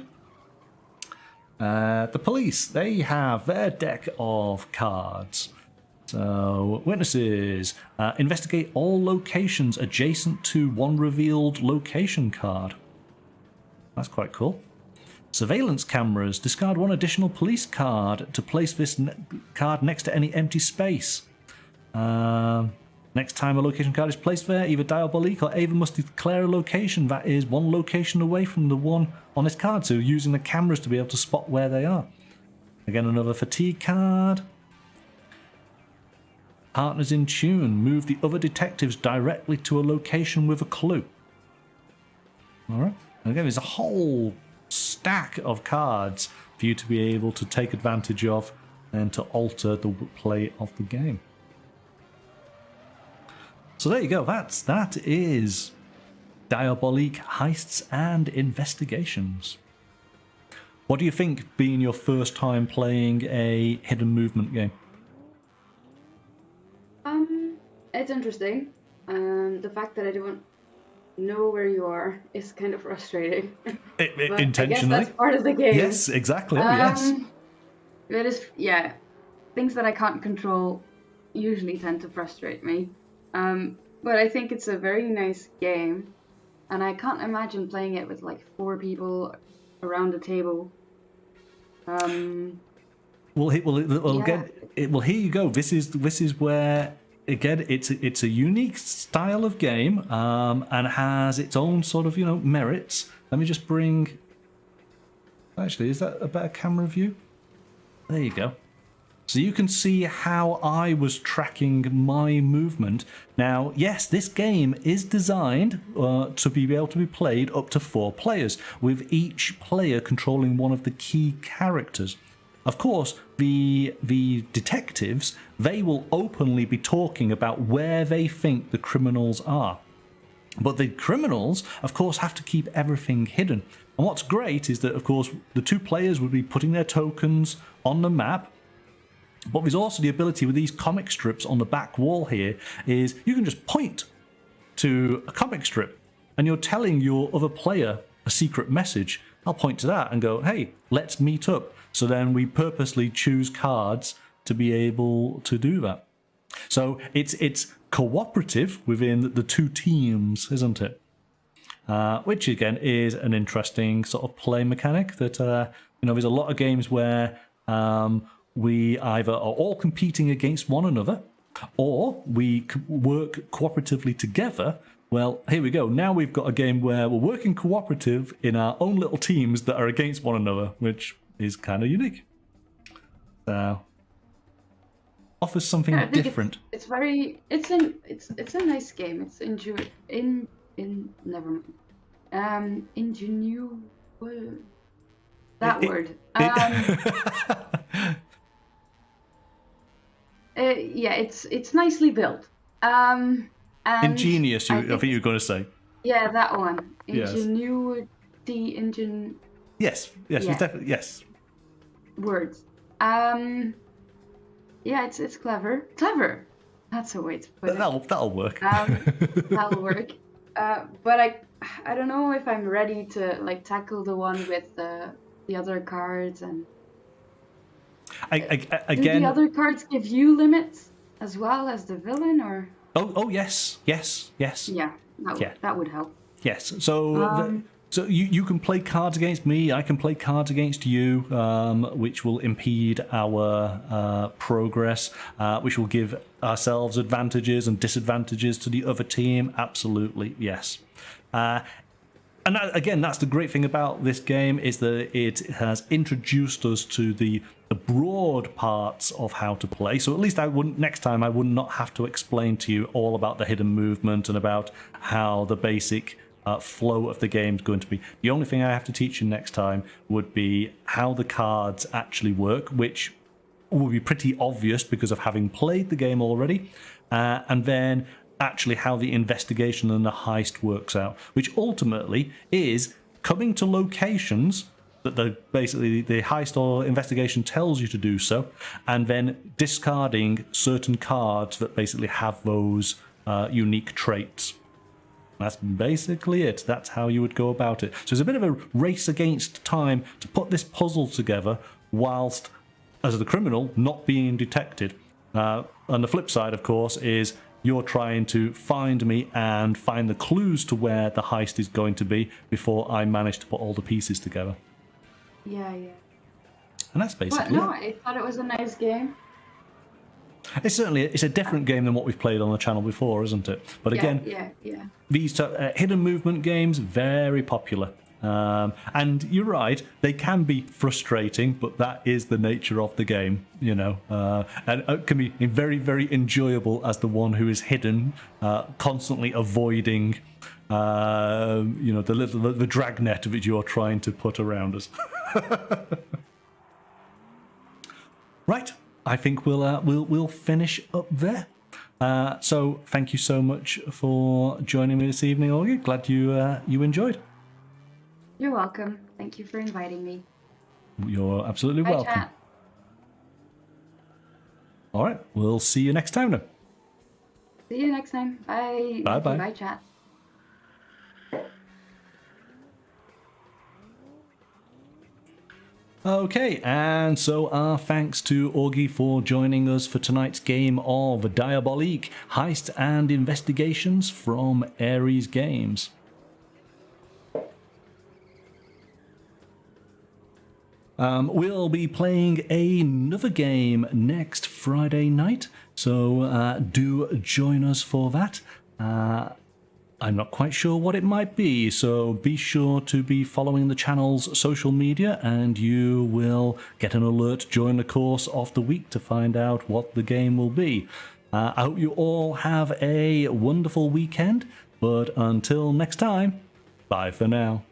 The police, they have their deck of cards. So, witnesses, investigate all locations adjacent to one revealed location card. That's quite cool. Surveillance cameras, discard 1 additional police card to place this card next to any empty space. Next time a location card is placed there, either Diabolik or Eva must declare a location that is 1 location away from the one on this card, so using the cameras to be able to spot where they are. Again, another fatigue card. Partners in tune. Move the other detectives directly to a location with a clue. Alright. And again, there's a whole stack of cards for you to be able to take advantage of and to alter the play of the game. So there you go, that is Diabolik, Heists and Investigations. What do you think, being your first time playing a hidden movement game? It's interesting. The fact that I don't know where you are is kind of frustrating. Intentionally? I guess that's part of the game. Yes, exactly, yes. It is, yeah. Things that I can't control usually tend to frustrate me. But I think it's a very nice game, and I can't imagine playing it with like 4 people around the table. Well, here you go. This is where, again, it's a unique style of game, and has its own sort of merits. Let me just bring. Actually, is that a better camera view? There you go. So you can see how I was tracking my movement. Now, yes, this game is designed to be able to be played up to 4 players, with each player controlling one of the key characters. of course, the detectives, they will openly be talking about where they think the criminals are. But the criminals, of course, have to keep everything hidden. And what's great is that, of course, the two players will be putting their tokens on the map. But there's also the ability with these comic strips on the back wall here is you can just point to a comic strip and you're telling your other player a secret message. I'll point to that and go, hey, let's meet up. So then we purposely choose cards to be able to do that. So it's cooperative within the two teams, isn't it? Which again is an interesting sort of play mechanic that there's a lot of games where we either are all competing against one another or we work cooperatively together. Well, here we go. Now we've got a game where we're working cooperative in our own little teams that are against one another, which is kind of unique. So offers something different. It's a nice game. It's never mind. That word. Yeah, it's nicely built. And ingenious, I think you were going to say. Yeah, that one. Ingenuity, Yes, yeah. Definitely yes. Words. Yeah, it's clever. Clever. That's a way to put it. That'll work. That'll work. But I don't know if I'm ready to tackle the one with the other cards and. Again, do the other cards give you limits as well as the villain, or? Oh yes. Yeah, that would help. Yes. So so you can play cards against me. I can play cards against you, which will impede our progress, which will give ourselves advantages and disadvantages to the other team. Absolutely, yes. And again, that's the great thing about this game is that it has introduced us to the broad parts of how to play. So at least next time I would not have to explain to you all about the hidden movement and about how the basic flow of the game is going to be. The only thing I have to teach you next time would be how the cards actually work, which will be pretty obvious because of having played the game already, and then actually how the investigation and the heist works out, which ultimately is coming to locations that basically the heist or investigation tells you to do so, and then discarding certain cards that basically have those unique traits. That's basically it. That's how you would go about it. So it's a bit of a race against time to put this puzzle together whilst, as the criminal, not being detected. And the flip side, of course, is you're trying to find me and find the clues to where the heist is going to be before I manage to put all the pieces together. Yeah. And that's basically it. I thought it was a nice game. It's a different game than what we've played on the channel before, isn't it? But again, yeah. These hidden movement games, very popular. And you're right, they can be frustrating, but that is the nature of the game, and it can be very, very enjoyable as the one who is hidden, constantly avoiding, the dragnet which you're trying to put around us. Right, I think we'll finish up there. So thank you so much for joining me this evening, Olga. Glad you enjoyed. You're welcome. Thank you for inviting me. You're absolutely Bye, welcome. Chat. All right, we'll see you next time then. See you next time. Bye. Bye-bye. Bye, chat. Okay, and so our thanks to Augie for joining us for tonight's game of Diabolik, Heists and Investigations from Ares Games. We'll be playing another game next Friday night, so do join us for that. I'm not quite sure what it might be, so be sure to be following the channel's social media and you will get an alert during the course of the week to find out what the game will be. I hope you all have a wonderful weekend, but until next time, bye for now.